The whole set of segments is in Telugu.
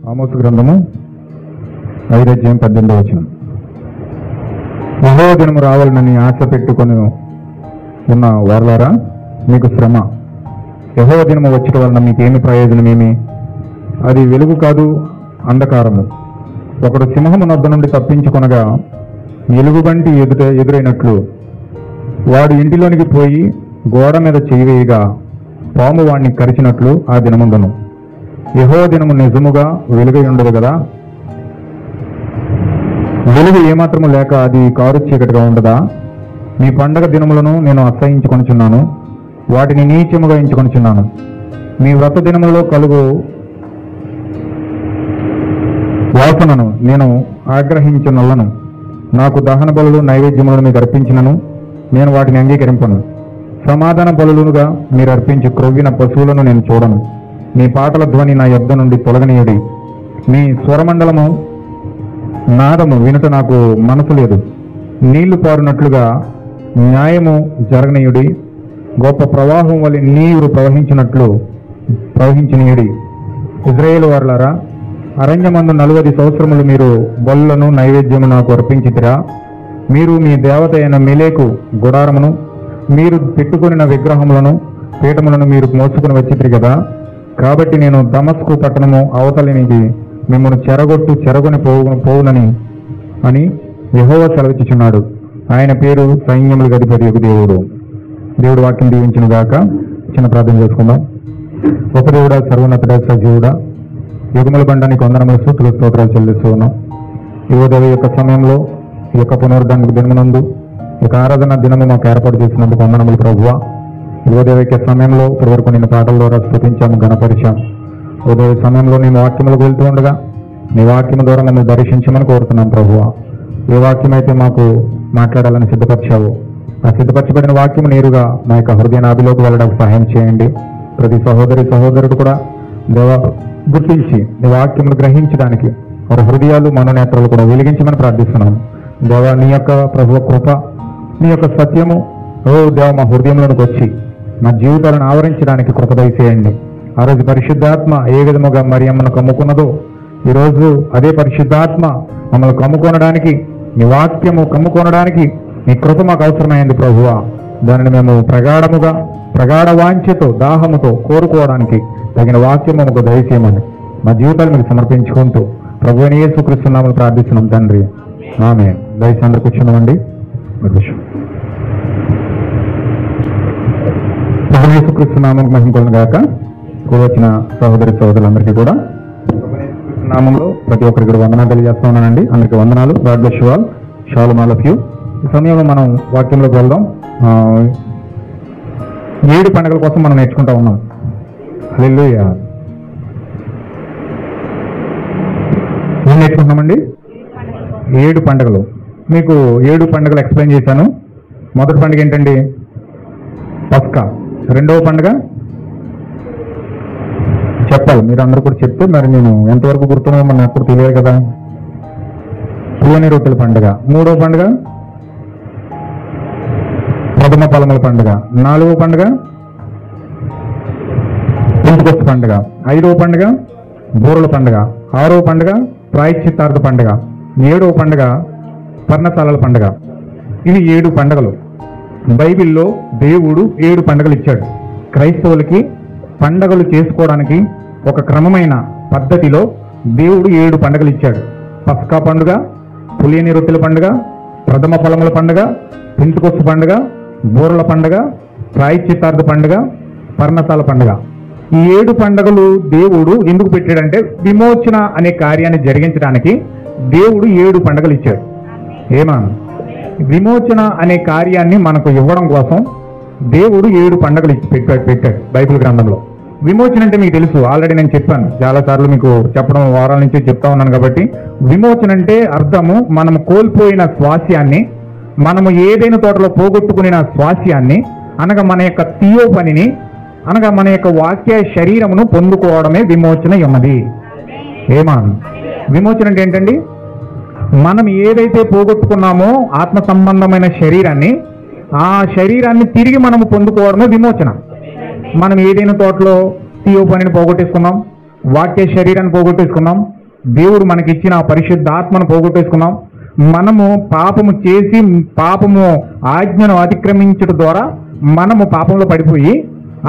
ఆమోసు గ్రంథము 5:18. యెహోవా దినము రావాలని ఆశ పెట్టుకొని ఉన్న వారలారా, మీకు శ్రమ. యెహోవా దినము వచ్చట వలన మీకేమి ప్రయోజనమేమి? అది వెలుగు కాదు, అంధకారము. ఒకడు సింహము నొద్ద నుండి తప్పించుకొనగా ఎలుగుబంటి ఎదురైనట్లు వాడు ఇంటిలోనికి పోయి గోడ మీద చేయివేయగా పాము వాడిని కరిచినట్లు ఆ దినముందును. యెహోవా దినము నిజముగా వెలుగై ఉండదు కదా? వెలుగు ఏమాత్రము లేక అది కారు చీకటిగా ఉండదా? మీ పండగ దినములను నేను అసహించుకొనుచున్నాను, వాటిని నీచముగా ఎంచుకొనుచున్నాను. మీ వ్రత దినములలో కలుగు వాసనను నేను ఆగ్రహించునలను. నాకు దహన బలులు నైవేద్యములను మీకు అర్పించినను నేను వాటిని అంగీకరింపను. సమాధాన బలులుగా మీరు అర్పించి క్రొవ్విన పశువులను నేను చూడను. మీ పాటల ధ్వని నా యొద్ద నుండి తొలగనీయుడి. మీ స్వరమండలము నాదము వినుట నాకు మనసు లేదు. నీళ్లు పారునట్లుగా న్యాయము జరగనీయుడి. గొప్ప ప్రవాహం వలె నీరు ప్రవహించనీయుడి. ఇశ్రాయేలు వారలారా, అరణ్యమందు 40 సంవత్సరములు మీరు బలులను నైవేద్యము నాకు అర్పించితిరా? మీరు మీ దేవత అయిన మెలేకు గుడారమును మీరు పెట్టుకుని విగ్రహములను పీఠములను మీరు మోసుకుని వచ్చితిరి కదా. కాబట్టి నేను దమస్కు పట్టణము అవతలినికి మిమ్మల్ని చెరగొని పోవునని అని యెహోవా సెలవిచ్చుచున్నాడు. ఆయన పేరు సైన్యములకు అధిపతి దేవుడు. దేవుడు వాక్యం దీవించును గాక. చిన్న ప్రార్థన చేసుకుందాం. ఒక దేవుడా, సర్వోన్నతుడా, సజీవుడా, యుగముల బండానికి వందనములు, స్తుతులు, స్తోత్రాలు చెల్లిస్తూ ఉన్నాం. యువదేవి యొక్క సమయంలో ఈ యొక్క పునరుద్ధానికి దినమునందు ఈ యొక్క ఆరాధన దినము మాకు ఏర్పాటు చేసినందుకు వందనములు ప్రభువా. యువదేవి యొక్క సమయంలో ఇప్పటివరకు నేను పాటల ద్వారా స్తుతించాము, గణపరిచాము. ఉదయ సమయంలో నేను వాక్యములకు వెళ్తూ ఉండగా నీ వాక్యము ద్వారా మమ్మల్ని దర్శించమని కోరుతున్నాం ప్రభువా. ఏ వాక్యం అయితే మాకు మాట్లాడాలని సిద్ధపరిచావు, ఆ సిద్ధపరచబడిన వాక్యము నేరుగా మా యొక్క హృదయనాభిలోకి వెళ్ళడానికి సహాయం చేయండి. ప్రతి సహోదరుడు కూడా దేవ గుర్తించి నీ వాక్యమును గ్రహించడానికి వారి హృదయాలు, మనోనేత్రాలు కూడా వెలిగించమని ప్రార్థిస్తున్నాను. దేవ, నీ యొక్క ప్రభువ కృప, నీ యొక్క సత్యము దేవ మా హృదయంలోనికి వచ్చి మా జీవితాలను ఆవరించడానికి కృప దయచేయండి. ఆ రోజు పరిశుద్ధాత్మ ఏ విధముగా మరియమ్మను కమ్ముకున్నదో ఈరోజు అదే పరిశుద్ధాత్మ మమ్మల్ని కమ్ముకొనడానికి, నీ వాక్యము కమ్ముకొనడానికి నీ కృప మాకు అవసరమైంది ప్రభువా. దానిని మేము ప్రగాఢ వాంఛతో, దాహముతో కోరుకోవడానికి తగిన వాక్యము మాకు దయచేయమని మా జీవితాలు మీకు సమర్పించుకుంటూ ప్రభువైన యేసుక్రీస్తు నామములో ప్రార్థిస్తున్నాం తండ్రి, ఆమేన్. దయచేసి అందరూ కూర్చున్నామండి. యేసుక్రీస్తు నామముకు మహిమ కలుగును గాక. వచ్చిన సహోదరులందరికీ కూడా నామంలో ప్రతి ఒక్కరికి కూడా వందనాలు తెలియజేస్తా ఉన్నానండి. అందరికీ వందనాలు. God bless you all. Shalom all of you. ఈ సమయంలో మనం వాక్యంలోకి వెళ్దాం. 7 పండుగల కోసం మనం నేర్చుకుంటా ఉన్నాం. హల్లెలూయా. ఏం నేర్చుకుంటున్నామండి? 7 పండుగలు. మీకు 7 పండుగలు ఎక్స్ప్లెయిన్ చేశాను. మొదటి పండుగ ఏంటండి? పస్కా. రెండవ పండుగ చెప్పాలి, మీరు అందరూ కూడా చెప్తే మరి నేను ఎంతవరకు గుర్తున్నామో మన నాకు తెలియదు కదా. పులియని రొట్టెల పండుగ. మూడవ పండుగ ప్రథమ ఫలముల పండుగ. 4వ పండుగ పెంతెకొస్తు పండుగ. 5వ పండుగ బూరల పండుగ. 6వ పండుగ ప్రాయశ్చిత్తార్థ పండుగ. 7వ పండుగ పర్ణశాలల పండుగ. ఇవి 7 పండుగలు. బైబిల్లో దేవుడు 7 పండుగలు ఇచ్చాడు. క్రైస్తవులకి పండుగలు చేసుకోవడానికి ఒక క్రమమైన పద్ధతిలో దేవుడు 7 పండుగలు ఇచ్చాడు. పస్కా పండుగ, పులియని రొట్టెల పండుగ, ప్రథమ ఫలముల పండుగ, పెంతెకొస్తు పండుగ, బూరల పండుగ, ప్రాయశ్చిత్తార్థ పండుగ, పర్ణశాల పండుగ. ఈ 7 పండుగలు దేవుడు ఎందుకు పెట్టాడంటే విమోచన అనే కార్యాన్ని జరిగించడానికి దేవుడు 7 పండుగలు ఇచ్చాడు. ఏమా? విమోచన అనే కార్యాన్ని మనకు ఇవ్వడం కోసం దేవుడు 7 పండుగలు పెట్టాడు బైబిల్ గ్రంథంలో. విమోచన అంటే మీకు తెలుసు, ఆల్రెడీ నేను చెప్పాను చాలాసార్లు, మీకు చెప్పడం వారాల నుంచి చెప్తా ఉన్నాను. కాబట్టి విమోచన అంటే అర్థము మనము కోల్పోయిన స్వాస్యాన్ని, మనము ఏదైనా తోటలో పోగొట్టుకున్న స్వాస్యాన్ని, అనగా మన యొక్క పనిని, అనగా మన యొక్క వాక్య శరీరమును పొందుకోవడమే విమోచన ఉన్నది. ఏమా? విమోచన అంటే ఏంటండి? మనం ఏదైతే పోగొట్టుకున్నామో ఆత్మ సంబంధమైన శరీరాన్ని, ఆ శరీరాన్ని తిరిగి మనము పొందుకోవడమే విమోచన. మనం ఏదైనా తోటలో పనిని పోగొట్టేసుకున్నాం, వాక్య శరీరాన్ని పోగొట్టేసుకున్నాం, దేవుడు మనకిచ్చిన ఆ పరిశుద్ధాత్మను పోగొట్టేసుకున్నాం. మనము పాపము చేసి పాపము ఆజ్ఞను అతిక్రమించడం ద్వారా మనము పాపంలో పడిపోయి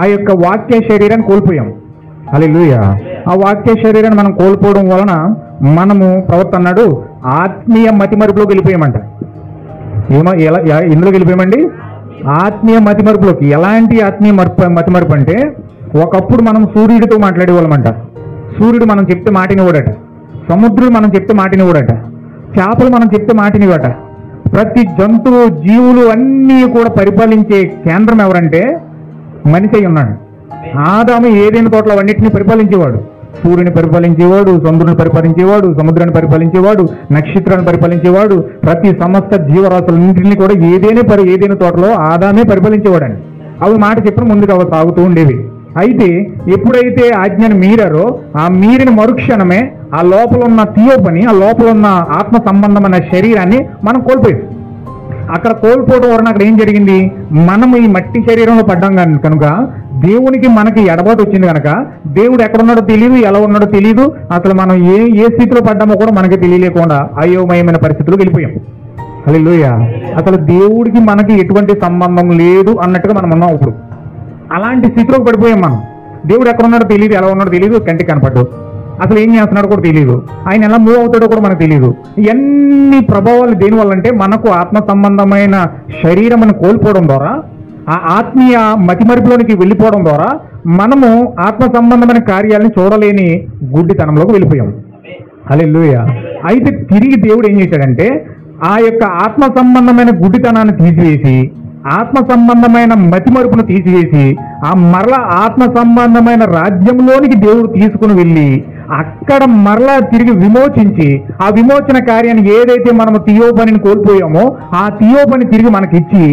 ఆ యొక్క వాక్య శరీరాన్ని కోల్పోయాం. హల్లెలూయా. ఆ వాక్య శరీరాన్ని మనం కోల్పోవడం వలన మనము ప్రవక్త అన్నాడు ఆత్మీయ మతిమరుపులోకి వెళ్ళిపోయామంట. ఎందులోకి వెళ్ళిపోయామండి? ఆత్మీయ మతిమరుపులోకి. ఎలాంటి ఆత్మీయ మతిమరుపు అంటే, ఒకప్పుడు మనం సూర్యుడితో మాట్లాడేవాళ్ళమంట. సూర్యుడు మనం చెప్తే మాటినివ్వడట. సముద్రుడు మనం చెప్తే మాటినివ్వడట. చేపలు మనం చెప్తే మాటినివ్వట. ప్రతి జంతువు జీవులు అన్నీ కూడా పరిపాలించే కేంద్రం ఎవరంటే మనిషి అయి ఉన్నాడు. ఆదాము ఏదైనా తోటలో అన్నింటినీ పరిపాలించేవాడు. సూర్యుని పరిపాలించేవాడు, చంద్రుని పరిపాలించేవాడు, సముద్రాన్ని పరిపాలించేవాడు, నక్షత్రాన్ని పరిపాలించేవాడు. ప్రతి సమస్త జీవరాశులన్నింటినీ కూడా ఏదైనా తోటలో ఆదామే పరిపాలించేవాడండి. అవి మాట చెప్పిన ముందుకు అవి సాగుతూ ఉండేవి. అయితే ఎప్పుడైతే ఆజ్ఞను మీరారో ఆ మీరిన మరుక్షణమే ఆ లోపల ఉన్న థియోపని, ఆ లోపల ఉన్న ఆత్మ సంబంధమైన శరీరాన్ని మనం కోల్పోయాం. అక్కడ కోల్పోవడం వలన అక్కడ ఏం జరిగింది? మనము ఈ మట్టి శరీరంలో పడ్డాం కనుక దేవునికి మనకి ఎడబాటు వచ్చింది కనుక దేవుడు ఎక్కడున్నాడో తెలియదు, ఎలా ఉన్నాడో తెలియదు. అసలు మనం ఏ స్థితిలో పడ్డామో కూడా మనకి తెలియలేకుండా అయోమయమైన పరిస్థితులకు వెళ్ళిపోయాం. హల్లెలూయా. అసలు దేవుడికి మనకి ఎటువంటి సంబంధం లేదు అన్నట్టుగా మనం ఉన్నాం ఇప్పుడు. అలాంటి స్థితిలోకి పడిపోయాం మనం. దేవుడు ఎక్కడున్నాడో తెలియదు, ఎలా ఉన్నాడో తెలియదు, కంటికి కనపడ్డు. అసలు ఏం చేస్తున్నాడో కూడా తెలియదు, ఆయన ఎలా మూవ్ అవుతాడో కూడా మనకు తెలియదు. ఇవన్నీ ప్రభావాలు దేనివల్ల అంటే మనకు ఆత్మ సంబంధమైన శరీరమును కోల్పోవడం ద్వారా, ఆ ఆత్మీయ మతిమరుపులోనికి వెళ్ళిపోవడం ద్వారా మనము ఆత్మ సంబంధమైన కార్యాలను చూడలేని గుడ్డితనంలోకి వెళ్ళిపోయాం. హల్లెలూయా. అయితే తిరిగి దేవుడు ఏం చేశాడంటే ఆ యొక్క ఆత్మ సంబంధమైన గుడ్డితనాన్ని తీసివేసి, ఆత్మ సంబంధమైన మతిమరుపును తీసివేసి ఆ మరలా ఆత్మ సంబంధమైన రాజ్యంలోనికి దేవుడు తీసుకుని వెళ్ళి అక్కడ మరలా తిరిగి విమోచించి, ఆ విమోచన కార్యాన్ని ఏదైతే మనము థియోపనిని కోల్పోయామో ఆ థియోపని తిరిగి మనకిచ్చి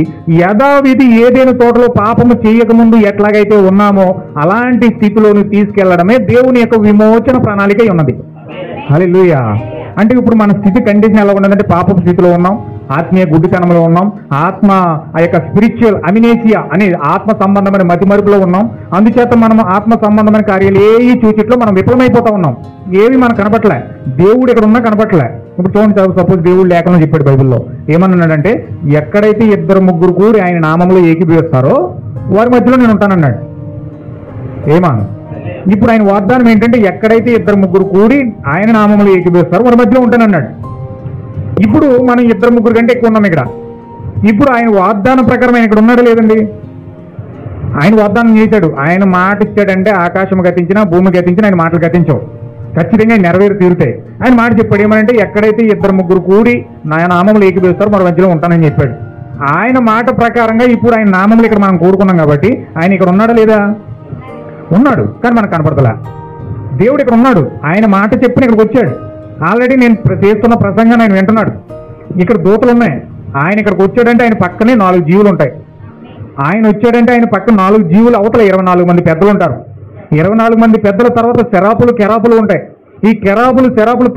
యథావిధి ఏదైనా తోటలో పాపము చేయకముందు ఎట్లాగైతే ఉన్నామో అలాంటి స్థితిలోని తీసుకెళ్లడమే దేవుని యొక్క విమోచన ప్రణాళిక ఉన్నది. హల్లెలూయా. అంటే ఇప్పుడు మన స్థితి కండిషన్ ఎలా ఉన్నదంటే పాపపు స్థితిలో ఉన్నాం, ఆత్మీయ గుడ్డితనంలో ఉన్నాం, ఆత్మ ఆ యొక్క స్పిరిచువల్ అమినేసియా అనే ఆత్మ సంబంధమైన మతిమరుపులో ఉన్నాం. అందుచేత మనం ఆత్మ సంబంధమైన కార్యాలు ఏ చూచిట్లో మనం విఫలమైపోతా ఉన్నాం. ఏవి మనకు కనపట్లే, దేవుడు ఇక్కడ ఉన్నా కనపట్లే. ఇప్పుడు చూడండి, సపోజ్ దేవుడు లేఖనం చెప్పాడు బైబిల్లో. ఏమన్నాడంటే ఎక్కడైతే 2-3 కూడి ఆయన నామంలో ఏకీభవిస్తారో వారి మధ్యలో నేను ఉంటానన్నాడు. ఏమా ఇప్పుడు ఆయన వాగ్దానం ఏంటంటే ఎక్కడైతే 2-3 కూడి ఆయన నామంలో ఏకీభవిస్తారో వారి మధ్యలో ఉంటానన్నాడు. ఇప్పుడు మనం 2-3 కంటే ఎక్కువ ఉన్నాం ఇక్కడ. ఇప్పుడు ఆయన వాగ్దానం ప్రకారం ఆయన ఇక్కడ ఉన్నాడు లేదండి? ఆయన వాగ్దానం చేశాడు. ఆయన మాట ఇచ్చాడంటే ఆకాశం గతించినా భూమి గతించినా ఆయన మాటలు గతించవు, ఖచ్చితంగా నెరవేరు తీరుతాయి. ఆయన మాట చెప్పాడు ఏమనంటే ఎక్కడైతే 2-3 కూడి నా నామంలో ఏకీభవిస్తారో మన మధ్యలో ఉంటానని చెప్పాడు. ఆయన మాట ప్రకారంగా ఇప్పుడు ఆయన నామంలో ఇక్కడ మనం కూడుకున్నాం కాబట్టి ఆయన ఇక్కడ ఉన్నాడా లేదా? ఉన్నాడు, కానీ మనకు కనపడతలే. దేవుడు ఇక్కడ ఉన్నాడు, ఆయన మాట చెప్పిన ఇక్కడికి వచ్చాడు. ఆల్రెడీ నేను చేస్తున్న ప్రసంగాన్ని ఆయన వింటున్నాడు. ఇక్కడ దూతలు ఉన్నాయి. ఆయన ఇక్కడికి వచ్చాడంటే ఆయన పక్కనే 4 జీవులు ఉంటాయి. ఆయన వచ్చాడంటే ఆయన పక్కన 4 జీవులు అవతల 24 మంది పెద్దలు ఉంటారు. 24 మంది పెద్దల తర్వాత కెరాపులు ఉంటాయి. ఈ కెరాపులు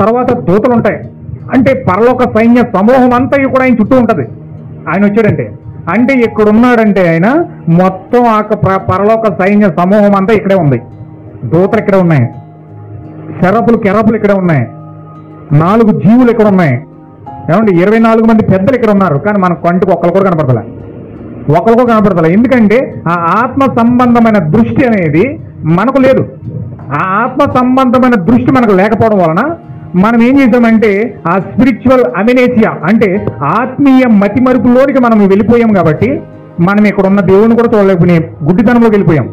తర్వాత దూతలు ఉంటాయి. అంటే పరలోక సైన్య సమూహం అంతా కూడా ఆయన చుట్టూ ఉంటుంది ఆయన వచ్చాడంటే. అంటే ఇక్కడ ఉన్నాడంటే ఆయన మొత్తం ఆ పరలోక సైన్య సమూహం అంతా ఇక్కడే ఉంది. దూతలు ఇక్కడే ఉన్నాయి, కెరాపులు ఇక్కడే ఉన్నాయి, 4 జీవులు ఇక్కడ ఉన్నాయి. ఏమంటే 24 మంది పెద్దలు ఇక్కడ ఉన్నారు, కానీ మన కంటికి ఒకరు కూడా కనపడతలే. ఎందుకంటే ఆ ఆత్మ సంబంధమైన దృష్టి అనేది మనకు లేదు. ఆ ఆత్మ సంబంధమైన దృష్టి మనకు లేకపోవడం వలన మనం ఏం చేసామంటే ఆ స్పిరిచువల్ అమినేసియా అంటే ఆత్మీయ మతిమరుపులోనికి మనం వెళ్ళిపోయాం. కాబట్టి మనం ఇక్కడ ఉన్న దేవుని కూడా చూడలేకపోయినాం, గుడ్డితనంలోకి వెళ్ళిపోయాం,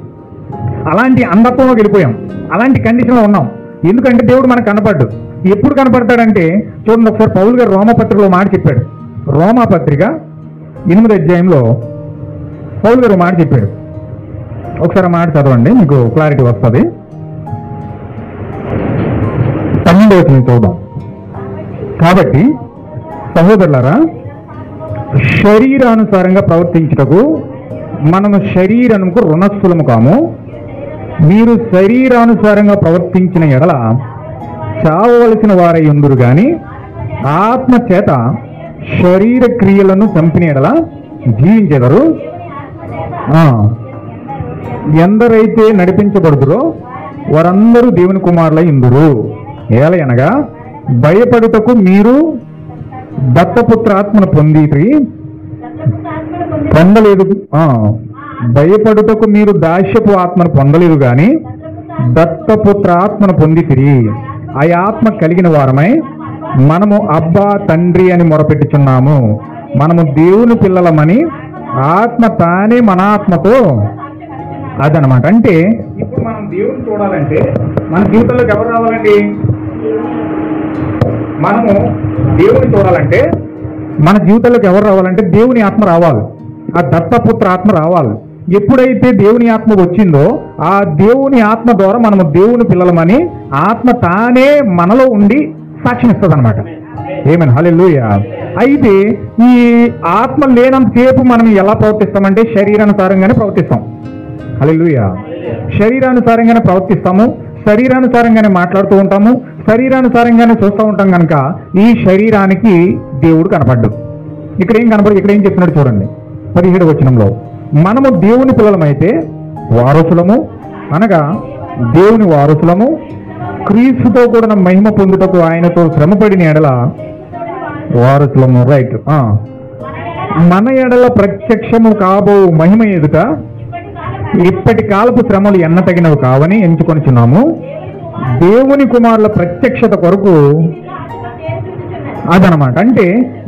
అలాంటి అంధత్వంలోకి వెళ్ళిపోయాం, అలాంటి కండిషన్లో ఉన్నాం. ఎందుకంటే దేవుడు మనకు కనపడ్డు. ఎప్పుడు కనపడతాడంటే చూడండి, ఒకసారి పౌలు గారు రోమాపత్రికలో మాట చెప్పాడు. రోమాపత్రిక 8వ అధ్యాయంలో పౌలు గారు మాట చెప్పాడు. ఒకసారి మాట చదవండి, మీకు క్లారిటీ వస్తుంది. 12వ వచనం చూద్దాం. కాబట్టి సహోదరులారా, శరీరానుసారంగా ప్రవర్తించుటకు మనము శరీరముకు రుణస్థులము కాము. మీరు శరీరానుసారంగా ప్రవర్తించిన ఎడల చావవలసిన వారై ఉందురు గాని ఆత్మ చేత శరీర క్రియలను చంపిన ఎడల జీవించెదరు. ఎందరైతే నడిపించబడుదురో వారందరూ దేవుని కుమారులై ఉందురు. ఏలయనగా భయపడుటకు మీరు దత్తపుత్ర ఆత్మను పొందలేదు. భయపడుటకు మీరు దాస్యపు ఆత్మను పొందలేదు గాని దత్తపుత్ర ఆత్మను పొందితిరి. ఆ ఆత్మ కలిగిన వారమై మనము అబ్బా తండ్రి అని మొరపెట్టుచున్నాము. మనము దేవుని పిల్లలమని ఆత్మ తానే మన ఆత్మతో అదనమాట. అంటే ఇప్పుడు మనం దేవుని చూడాలంటే మన జీవితంలోకి ఎవరు రావాలండి? మనము దేవుని చూడాలంటే మన జీవితంలోకి ఎవరు రావాలంటే దేవుని ఆత్మ రావాలి, ఆ దత్తపుత్ర ఆత్మ రావాలి. ఎప్పుడైతే దేవుని ఆత్మ వచ్చిందో ఆ దేవుని ఆత్మ ద్వారా మనము దేవుని పిల్లలమని ఆత్మ తానే మనలో ఉండి సాక్ష్యం ఇస్తుంది అనమాట. ఏమని హల్లెలూయా. అయితే ఈ ఆత్మ లేనంతసేపు మనం ఎలా ప్రవర్తిస్తామంటే శరీరానుసారంగానే ప్రవర్తిస్తాం. హల్లెలూయా. శరీరానుసారంగానే ప్రవర్తిస్తాము, శరీరానుసారంగానే మాట్లాడుతూ ఉంటాము, శరీరానుసారంగానే చూస్తూ ఉంటాం. కనుక ఈ శరీరానికి దేవుడు కనపడ్డు. ఇక్కడ ఏం కనపడదు, ఇక్కడ ఏం చెప్తున్నాడు చూడండి 17వ వచనంలో. మనము దేవుని పిల్లలమైతే వారసులము, అనగా దేవుని వారసులము, క్రీస్తుతో కూడిన మహిమ పొందుటకు ఆయనతో శ్రమపడిన ఎడల వారసులము. రైట్. మన ఎడల ప్రత్యక్షము కాబో మహిమ ఎదుట ఇప్పటి కాలపు శ్రమలు ఎన్నతగినవి కావని ఎంచుకొనిచున్నాము. దేవుని కుమారుల ప్రత్యక్షత కొరకు అదనమాట. అంటే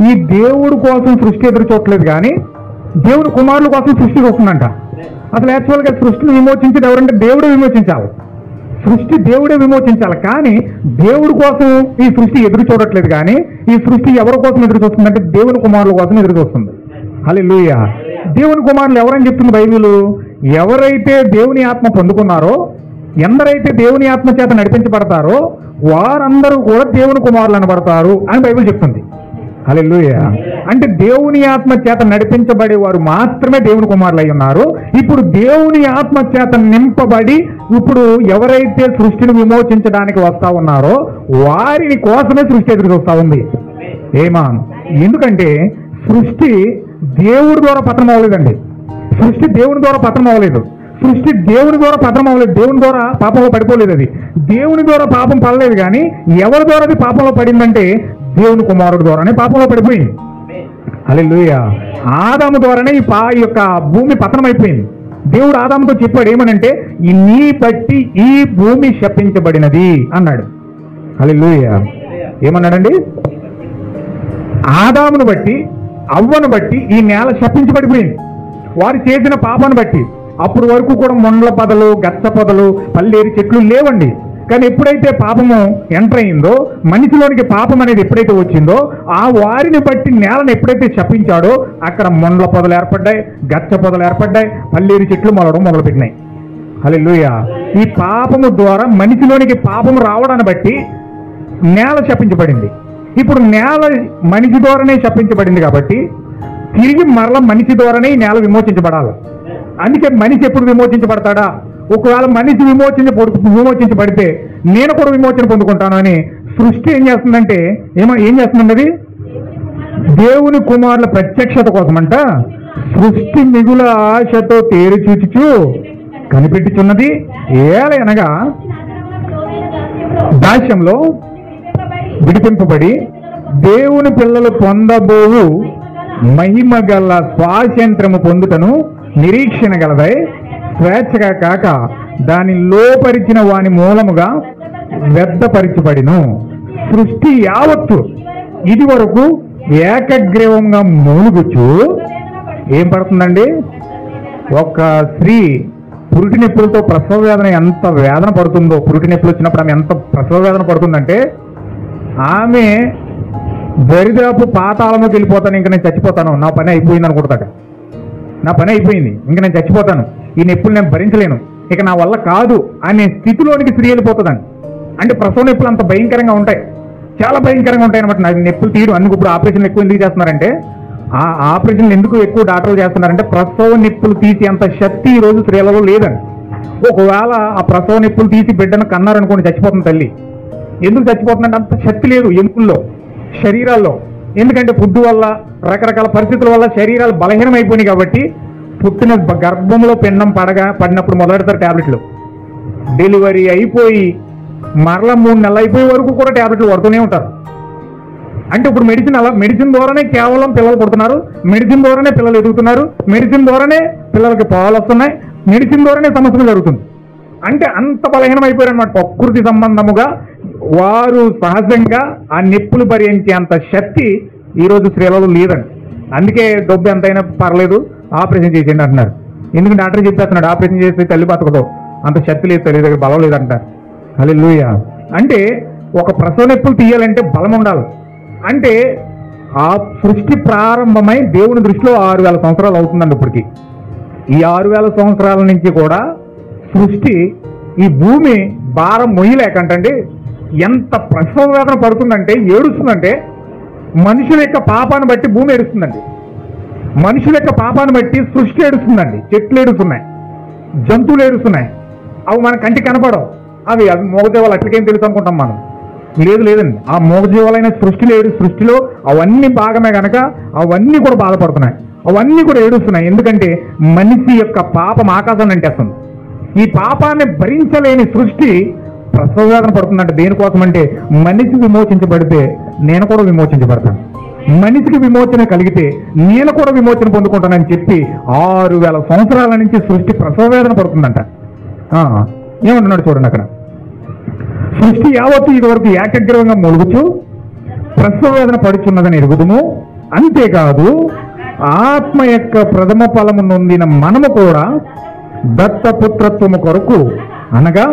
ఈ దేవుడు కోసం సృష్టి ఎదురు చూడలేదు కానీ దేవుని కుమారుల కోసం సృష్టి వస్తుందంట. అసలు యాక్చువల్గా సృష్టిని విమోచించేది ఎవరంటే దేవుడే విమోచించాలి, సృష్టి దేవుడే విమోచించాలి. కానీ దేవుడి కోసం ఈ సృష్టి ఎదురు చూడట్లేదు కానీ ఈ సృష్టి ఎవరి కోసం ఎదురు చూస్తుందంటే దేవుని కుమారుల కోసం ఎదురు చూస్తుంది. హల్లెలూయా. దేవుని కుమారులు ఎవరని చెప్తుంది బైబిల్? ఎవరైతే దేవుని ఆత్మ పొందుకున్నారో, ఎందరైతే దేవుని ఆత్మ చేత నడిపించబడతారో వారందరూ కూడా దేవుని కుమారులు అనబడతారు అని బైబిల్ చెప్తుంది. హల్లెలూయా. అంటే దేవుని ఆత్మ చేత నడిపించబడే వారు మాత్రమే దేవుని కుమారులు అయి ఉన్నారు. ఇప్పుడు దేవుని ఆత్మ చేత నింపబడి ఇప్పుడు ఎవరైతే సృష్టిని విమోచించడానికి వస్తా ఉన్నారో వారిని కోసమే సృష్టి ఎదురు చూస్తా ఉంది. ఏమా? ఎందుకంటే సృష్టి దేవుడి ద్వారా పతనం అవ్వలేదండి. సృష్టి దేవుని ద్వారా పతనం అవ్వలేదు. సృష్టి దేవుని ద్వారా పతనం అవ్వలేదు. దేవుని ద్వారా పాపంలో పడిపోలేదు. అది దేవుని ద్వారా పాపం పడలేదు. కానీ ఎవరి ద్వారా అది పాపంలో పడిందంటే దేవుని కుమారుడు ద్వారానే పాపంలో పడిపోయింది. హల్లెలూయా. ఆదాము ద్వారానే ఈ యొక్క భూమి పతనం అయిపోయింది. దేవుడు ఆదాముతో చెప్పాడు ఏమనంటే నీ బట్టి ఈ భూమి శపించబడినది అన్నాడు. హల్లెలూయా. ఏమన్నాడండి? ఆదామును బట్టి అవ్వను బట్టి ఈ నేల శపించబడిపోయింది, వారు చేసిన పాపాన్ని బట్టి. అప్పుడు వరకు కూడా మొండ్ల పొదలు, గచ్చ పొదలు, పల్లేరు చెట్లు లేవండి. కానీ ఎప్పుడైతే పాపము ఎంటర్ అయిందో, మనిషిలోనికి పాపం అనేది ఎప్పుడైతే వచ్చిందో ఆ వారిని బట్టి నేలను ఎప్పుడైతే శపించాడో అక్కడ మొండ్ల పొదలు ఏర్పడ్డాయి, గచ్చ పొదలు ఏర్పడ్డాయి, పల్లేరు చెట్లు మొలవడం మొదలుపెట్టినాయి. హల్లెలూయా. ఈ పాపము ద్వారా మనిషిలోనికి పాపము రావడాన్ని బట్టి నేల శపించబడింది. ఇప్పుడు నేల మనిషి ద్వారానే శపించబడింది కాబట్టి తిరిగి మరల మనిషి ద్వారానే ఈ నేల విమోచించబడాలి. అందుకే మనిషి ఎప్పుడు విమోచించబడతాడా? ఒకవేళ మనిషి విమోచించబడితే నేను కూడా విమోచన పొందుకుంటాను అని సృష్టి ఏం చేస్తుందంటే ఏం చేస్తుందండి? అది దేవుని కుమారుల ప్రత్యక్షత కోసమంట సృష్టి మిగుల ఆశతో తేరి చూచుచు కనిపెట్టుచున్నది. ఏలయనగా దాస్యంలో విడిపింపబడి దేవుని పిల్లలు పొందబోవు మహిమ గల స్వాతంత్రము పొందుటను నిరీక్షణ గలదై స్వేచ్ఛగా కాక దాని లోపరిచిన వాని మూలముగా వ్యర్థపరిచబడిను. సృష్టి యావత్తు ఇది వరకు ఏకగ్రీవంగా మూలుగుచు ఏం పడుతుందండి? ఒక స్త్రీ పురిటి నొప్పులతో ప్రసవ వేదన ఎంత వేదన పడుతుందో, పురిటి నొప్పులు వచ్చినప్పుడు ఆమె ఎంత ప్రసవ వేదన పడుతుందంటే ఆమె దరిదాపు పాతాళంలోకి వెళ్ళిపోతాను, ఇంకా నేను చచ్చిపోతాను, నా పని అయిపోయింది అనుకుంటాడు. నా పని అయిపోయింది, ఇంకా నేను చచ్చిపోతాను, ఈ నొప్పులు నేను భరించలేను, ఇక నా వల్ల కాదు అనే స్థితిలోనికి స్త్రీ వెళ్ళిపోతుందండి. అంటే ప్రసవ నొప్పులు అంత భయంకరంగా ఉంటాయి, చాలా భయంకరంగా ఉంటాయి అనమాట. నాకు నొప్పులు తీయడం అందుకు ఇప్పుడు ఆపరేషన్లు ఎక్కువ ఎందుకు చేస్తున్నారంటే, ఆ ఆపరేషన్లు ఎందుకు ఎక్కువ డాక్టర్లు చేస్తున్నారంటే ప్రసవ నొప్పులు తీసి అంత శక్తి ఈ రోజు స్త్రీలలో లేదండి. ఒకవేళ ఆ ప్రసవ నొప్పులు తీసి బిడ్డను కన్నారనుకోండి చచ్చిపోతుంది తల్లి. ఎందుకు చచ్చిపోతుందంటే అంత శక్తి లేదు ఎముకల్లో, శరీరాల్లో. ఎందుకంటే ఫుడ్ వల్ల, రకరకాల పరిస్థితుల వల్ల శరీరాలు బలహీనం అయిపోయినాయి. కాబట్టి పుట్టిన గర్భంలో పిండం పడినప్పుడు మొదలెడతారు టాబ్లెట్లు. డెలివరీ అయిపోయి మరలా 3 నెలలు అయిపోయే వరకు కూడా ట్యాబ్లెట్లు పడుతూనే ఉంటారు. అంటే ఇప్పుడు మెడిసిన్ ద్వారానే కేవలం పిల్లలు పుడుతున్నారు, మెడిసిన్ ద్వారానే పిల్లలు ఎదుగుతున్నారు, మెడిసిన్ ద్వారానే పిల్లలకి పాలు వస్తున్నాయి, మెడిసిన్ ద్వారానే సమస్యలు జరుగుతుంది. అంటే అంత బలహీనం అయిపోయారనమాట. ప్రకృతి సంబంధముగా వారు సహజంగా ఆ నొప్పులు భరించే అంత శక్తి ఈరోజు స్త్రీలలో లేదండి. అందుకే డబ్బు ఎంతైనా పర్లేదు ఆపరేషన్ చేసేయండి అంటున్నారు. ఎందుకు డాక్టర్ చెప్పేస్తున్నాడు ఆపరేషన్ చేస్తే తల్లి బతకదు, అంత శక్తి లేదు, తల్లి దగ్గర బలం లేదంటారు. హల్లెలూయా. అంటే ఒక ప్రసవ నొప్పులు తీయాలంటే బలం ఉండాలి. అంటే ఆ సృష్టి ప్రారంభమై దేవుని దృష్టిలో 6000 సంవత్సరాలు అవుతుందండి. ఇప్పటికి ఈ 6000 సంవత్సరాల నుంచి కూడా సృష్టి ఈ భూమి భారం మొయ్యలేకంటండి ఎంత ప్రసవ వేదన పడుతుందంటే, ఏడుస్తుందంటే మనుషుల యొక్క పాపాన్ని బట్టి భూమి ఏడుస్తుందండి, మనుషుల యొక్క పాపాన్ని బట్టి సృష్టి ఏడుస్తుందండి. చెట్లు ఏడుస్తున్నాయి, జంతువులు ఏడుస్తున్నాయి. అవి మన కంటికి కనపడవు, అవి మోగదేవాళ్ళు అట్లకేం తెలుసు అనుకుంటాం మనం. లేదండి, ఆ మోగజీవాలైన సృష్టిలో అవన్నీ భాగమే కనుక అవన్నీ కూడా బాధపడుతున్నాయి, అవన్నీ కూడా ఏడుస్తున్నాయి. ఎందుకంటే మనిషి యొక్క పాపం ఆకాశాన్ని అంటేస్తుంది. ఈ పాపాన్ని భరించలేని సృష్టి ప్రసవ వేదన పడుతుందంటే దేనికోసం అంటే మనిషి విమోచించబడితే నేను కూడా విమోచించబడతాను, మనిషికి విమోచన కలిగితే నేను కూడా విమోచన పొందుకుంటానని చెప్పి 6000 సంవత్సరాల నుంచి సృష్టి ప్రసవ వేదన పడుతుందంట. ఏమంటున్నాడు చూడండి అక్కడ, సృష్టి యావత్తు ఇదివరకు ఏకగ్రీవంగా మొలుగుచు ప్రసవ వేదన పడుచున్నదని ఎరుగుదుము. అంతేకాదు ఆత్మ యొక్క ప్రథమ ఫలము నొందిన మనము కూడా దత్తపుత్రత్వము కొరకు అనగా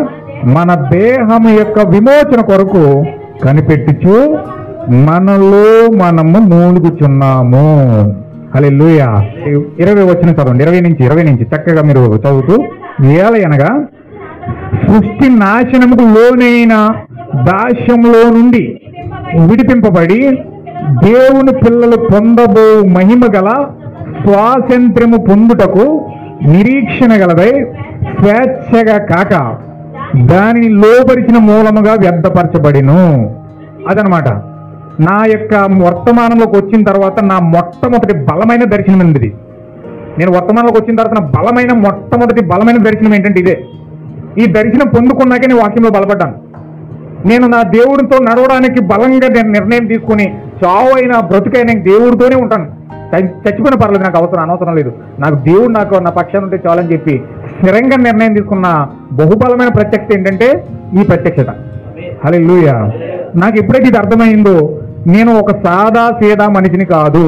మన దేహము యొక్క విమోచన కొరకు కనిపెట్టుచు మనలో మనము మూలుగుచున్నాము. హల్లెలూయా. 20 వచ్చిన చదవండి, 20 నుంచి చక్కగా మీరు చదువుతూ. ఏలయనగా సృష్టి నాశనముకు లోనైన దాస్యంలో నుండి విడిపింపబడి దేవుని పిల్లలు పొందబో మహిమ గల స్వాతంత్ర్యము పొందుటకు నిరీక్షణ గలదై స్వేచ్ఛగా కాక దానిని లోబరిచిన మూలముగా వ్యర్థపరచబడిను. అదనమాట నా యొక్క వర్తమానంలోకి వచ్చిన తర్వాత నా మొట్టమొదటి బలమైన దర్శనం ఉంది. నేను వర్తమానంలోకి వచ్చిన తర్వాత నా మొట్టమొదటి బలమైన దర్శనం ఏంటంటే ఇదే. ఈ దర్శనం పొందుకున్నాకే నేను వాక్యంలో బలపడ్డాను. నేను నా దేవుడితో నడవడానికి బలంగా నేను నిర్ణయం తీసుకుని చావు అయినా బ్రతుకైనా దేవుడితోనే ఉంటాను. చచ్చిపోయిన పర్లేదు, నాకు అనవసరం లేదు, నాకు దేవుడు నా పక్షాన ఉంటే చాలని చెప్పి స్థిరంగా నిర్ణయం తీసుకున్న బహుబలమైన ప్రత్యక్షత ఏంటంటే ఈ ప్రత్యక్షత. హల్లెలూయా. నాకు ఎప్పుడైతే ఇది అర్థమైందో నేను ఒక సాదా సీదా మనిషిని కాదు,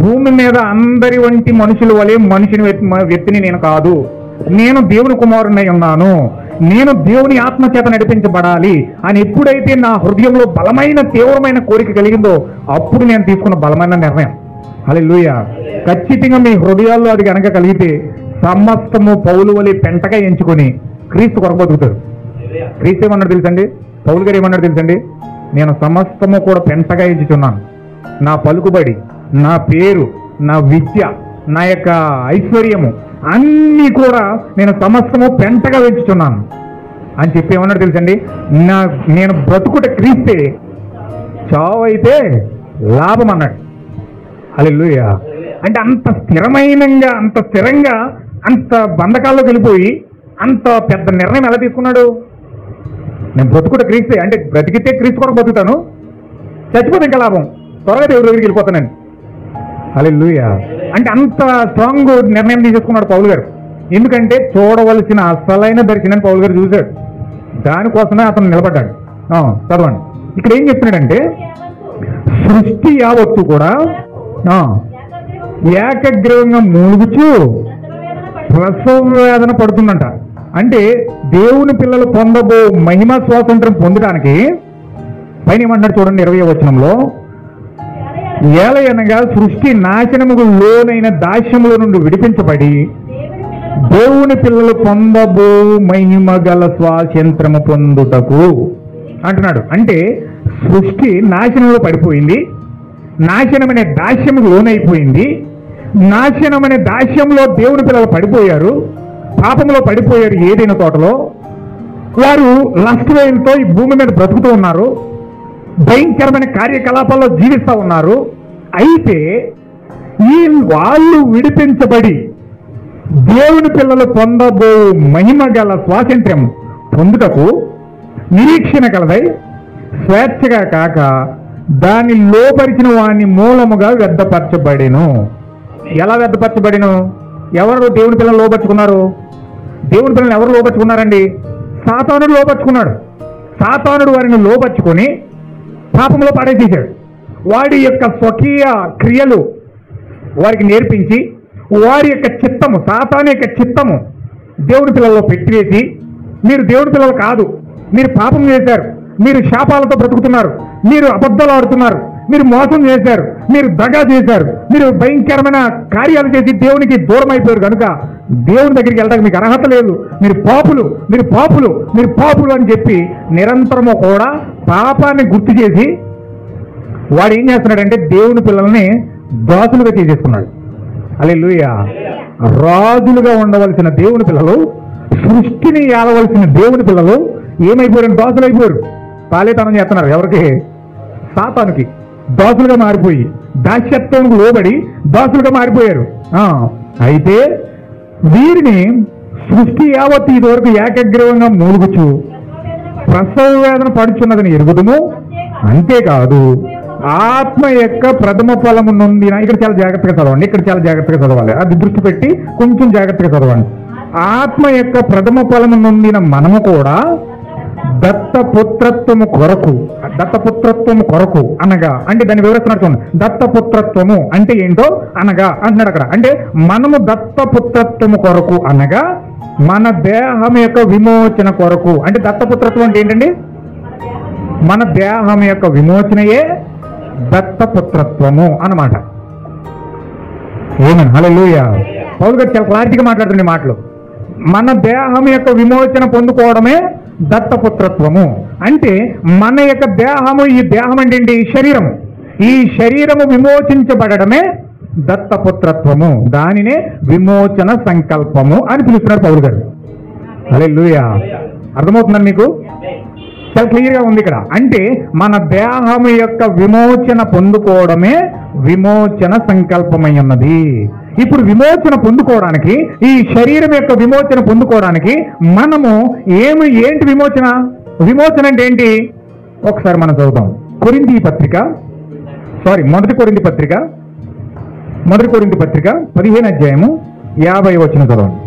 భూమి మీద అందరి వంటి మనుషుల వలె వ్యక్తిని నేను కాదు, నేను దేవుని కుమారునై ఉన్నాను, నేను దేవుని ఆత్మ చేత నడిపించబడాలి అని ఎప్పుడైతే నా హృదయంలో బలమైన తీవ్రమైన కోరిక కలిగిందో అప్పుడు నేను తీసుకున్న బలమైన నిర్ణయం. హల్లెలూయా. ఖచ్చితంగా మీ హృదయాల్లో అది కనుక కలిగితే సమస్తము పౌలు వలె పెంటగా ఎంచుకొని క్రీస్తు కొరకు బతుకుతారు. క్రీస్తు ఏమన్నాడు తెలుసండి, పౌలు గారు ఏమన్నాడు తెలుసండి, నేను సమస్తము కూడా పెంటగా ఎంచుచున్నాను, నా పలుకుబడి, నా పేరు, నా విద్య, నా యొక్క ఐశ్వర్యము అన్నీ కూడా నేను సమస్తము పెంటగా వెంచుచున్నాను అని చెప్పి ఏమన్నాడు తెలుసండి, నేను బ్రతుకుట క్రీస్తే, చావు అయితే లాభం అన్నాడు. హల్లెలూయా. అంటే అంత స్థిరంగా అంత బంధకాల్లోకి వెళ్ళిపోయి అంత పెద్ద నిర్ణయం ఎలా తీసుకున్నాడు? నేను బ్రతుకుట క్రీస్తే, అంటే బ్రతికితే క్రీస్తు కొరకు బతుకుతాను, చచ్చిపోతే ఇంకా లాభం, త్వరగా దేవుడి దగ్గరికి వెళ్ళిపోతానండి. హల్లెలూయా. అంటే అంత స్ట్రాంగ్ నిర్ణయం తీసేసుకున్నాడు పౌలు గారు. ఎందుకంటే చూడవలసిన అసలైన దర్శనాన్ని పౌలు గారు చూశాడు, దానికోసమే అతను నిలబడ్డాడు. చదవండి, ఇక్కడ ఏం చెప్తున్నాడంటే సృష్టి యావత్తు కూడా ఏకగ్రీవంగా మూలుగుచు ప్రసవ వేదన పడుతుందంట. అంటే దేవుని పిల్లలు పొందబో మహిమ స్వాతంత్రం పొందడానికి పైన ఏమంటాడు చూడండి 20వ వచనంలో, ఏలయనగా సృష్టి నాశనముకు లోనైన దాస్యముల నుండి విడిపించబడి దేవుని పిల్లలు పొందబో మహిమ గల స్వాతంత్రము పొందుటకు అంటున్నాడు. అంటే సృష్టి నాశనంలో పడిపోయింది, నాశనమనే దాస్యముకు లోనైపోయింది, నాశనమనే దాస్యంలో దేవుని పిల్లలు పడిపోయారు, పాపంలో పడిపోయారు. ఏదైనా తోటలో వారు లస్ట్వేయంతో ఈ భూమి మీద బ్రతుకుతూ ఉన్నారు, భయంకరమైన కార్యకలాపాల్లో జీవిస్తూ ఉన్నారు. అయితే ఈ వాళ్ళు విడిపించబడి దేవుని పిల్లలు పొందబో మహిమ గల స్వాతంత్ర్యం పొందుటకు నిరీక్షణ కలదై స్వేచ్ఛగా కాక దాన్ని లోపరిచిన వాని మూలముగా వ్యర్థపరచబడెను. ఎలా వ్యర్థపరచబడెను? ఎవరు దేవుని పిల్లలు లోపరుచుకున్నారు? దేవుని పిల్లలు ఎవరు లోపరుచుకున్నారండి? సాతానుడు లోపరుచుకున్నాడు. సాతానుడు వారిని లోపరుచుకొని పాపంలో పాడేసేశాడు. వాడి యొక్క స్వకీయ క్రియలు వారికి నేర్పించి వారి యొక్క చిత్తము, సాతాను యొక్క చిత్తము దేవుని పిల్లల్లో పెట్టివేసి, మీరు దేవుని పిల్లలు కాదు, మీరు పాపం చేశారు, మీరు శాపాలతో బ్రతుకుతున్నారు, మీరు అబద్ధాలు ఆడుతున్నారు, మీరు మోసం చేశారు, మీరు దగా చేశారు, మీరు భయంకరమైన కార్యాలు చేసి దేవునికి దూరం అయిపోయారు కనుక దేవుని దగ్గరికి వెళ్ళడానికి మీకు అర్హత లేదు, మీరు పాపులు, మీరు పాపులు, మీరు పాపులు అని చెప్పి నిరంతరము కూడా పాపాన్ని గుర్తు చేసి వాడు ఏం చేస్తున్నాడంటే దేవుని పిల్లల్ని దాసులుగా చేసేసుకున్నాడు. హల్లెలూయా. రాజులుగా ఉండవలసిన దేవుని పిల్లలు, సృష్టిని ఏలవలసిన దేవుని పిల్లలు ఏమైపోయారు? దాసులు అయిపోయారు. పాలేతనం చేస్తున్నారు. ఎవరికి? సాతానుకి దాసులుగా మారిపోయి, దాస్యత్వంకు లోబడి దాసులుగా మారిపోయారు. అయితే వీరిని సృష్టి యావత్తు ఇదివరకు ఏకగ్రీవంగా మూలుగుచు ప్రసవ వేదన పడుచున్నదని ఎరుగుదుము. అంతేకాదు ఆత్మ యొక్క ప్రథమ ఫలము నొందిన, ఇక్కడ చాలా జాగ్రత్తగా చదవండి, ఇక్కడ చాలా జాగ్రత్తగా చదవాలి, అది దృష్టి పెట్టి కొంచెం జాగ్రత్తగా చదవండి. ఆత్మ యొక్క ప్రథమ ఫలము నొందిన మనము కూడా దత్తపుత్రత్వము కొరకు అనగా, అంటే దాన్ని వివరిస్తున్నాడు చూడండి. దత్తపుత్రత్వము అంటే ఏంటో అనగా అంటున్నాడు అక్కడ. అంటే మనము దత్తపుత్రత్వము కొరకు అనగా మన దేహం యొక్క విమోచన కొరకు. అంటే దత్తపుత్రత్వం అంటే ఏంటండి? మన దేహం యొక్క విమోచనయే దత్తపుత్రత్వము అన్నమాట. ఏమని? హల్లెలూయా. పౌలు గారు చాలా క్లారిటీగా మాట్లాడుతున్న మాటలు. మన దేహం యొక్క విమోచన పొందుకోవడమే దత్తపుత్రత్వము. అంటే మన యొక్క దేహము, ఈ దేహం అంటే ఏంటి? శరీరము. ఈ శరీరము విమోచించబడమే దత్తపుత్రత్వము. దానినే విమోచన సంకల్పము అని పిలుస్తున్నారు పౌలు గారు. హల్లెలూయా. అర్థమవుతుందని మీకు? చాలా క్లియర్గా ఉంది ఇక్కడ. అంటే మన దేహము యొక్క విమోచన పొందుకోవడమే విమోచన సంకల్పమై ఉన్నది. ఇప్పుడు విమోచన పొందుకోవడానికి, ఈ శరీరం యొక్క విమోచన పొందుకోవడానికి మనము ఏంటి విమోచన? విమోచన అంటే ఏంటి? ఒకసారి మనం చదువుతాం. మొదటి కొరింథీ పత్రిక 15 అధ్యాయము 50 వచనం చదవండి.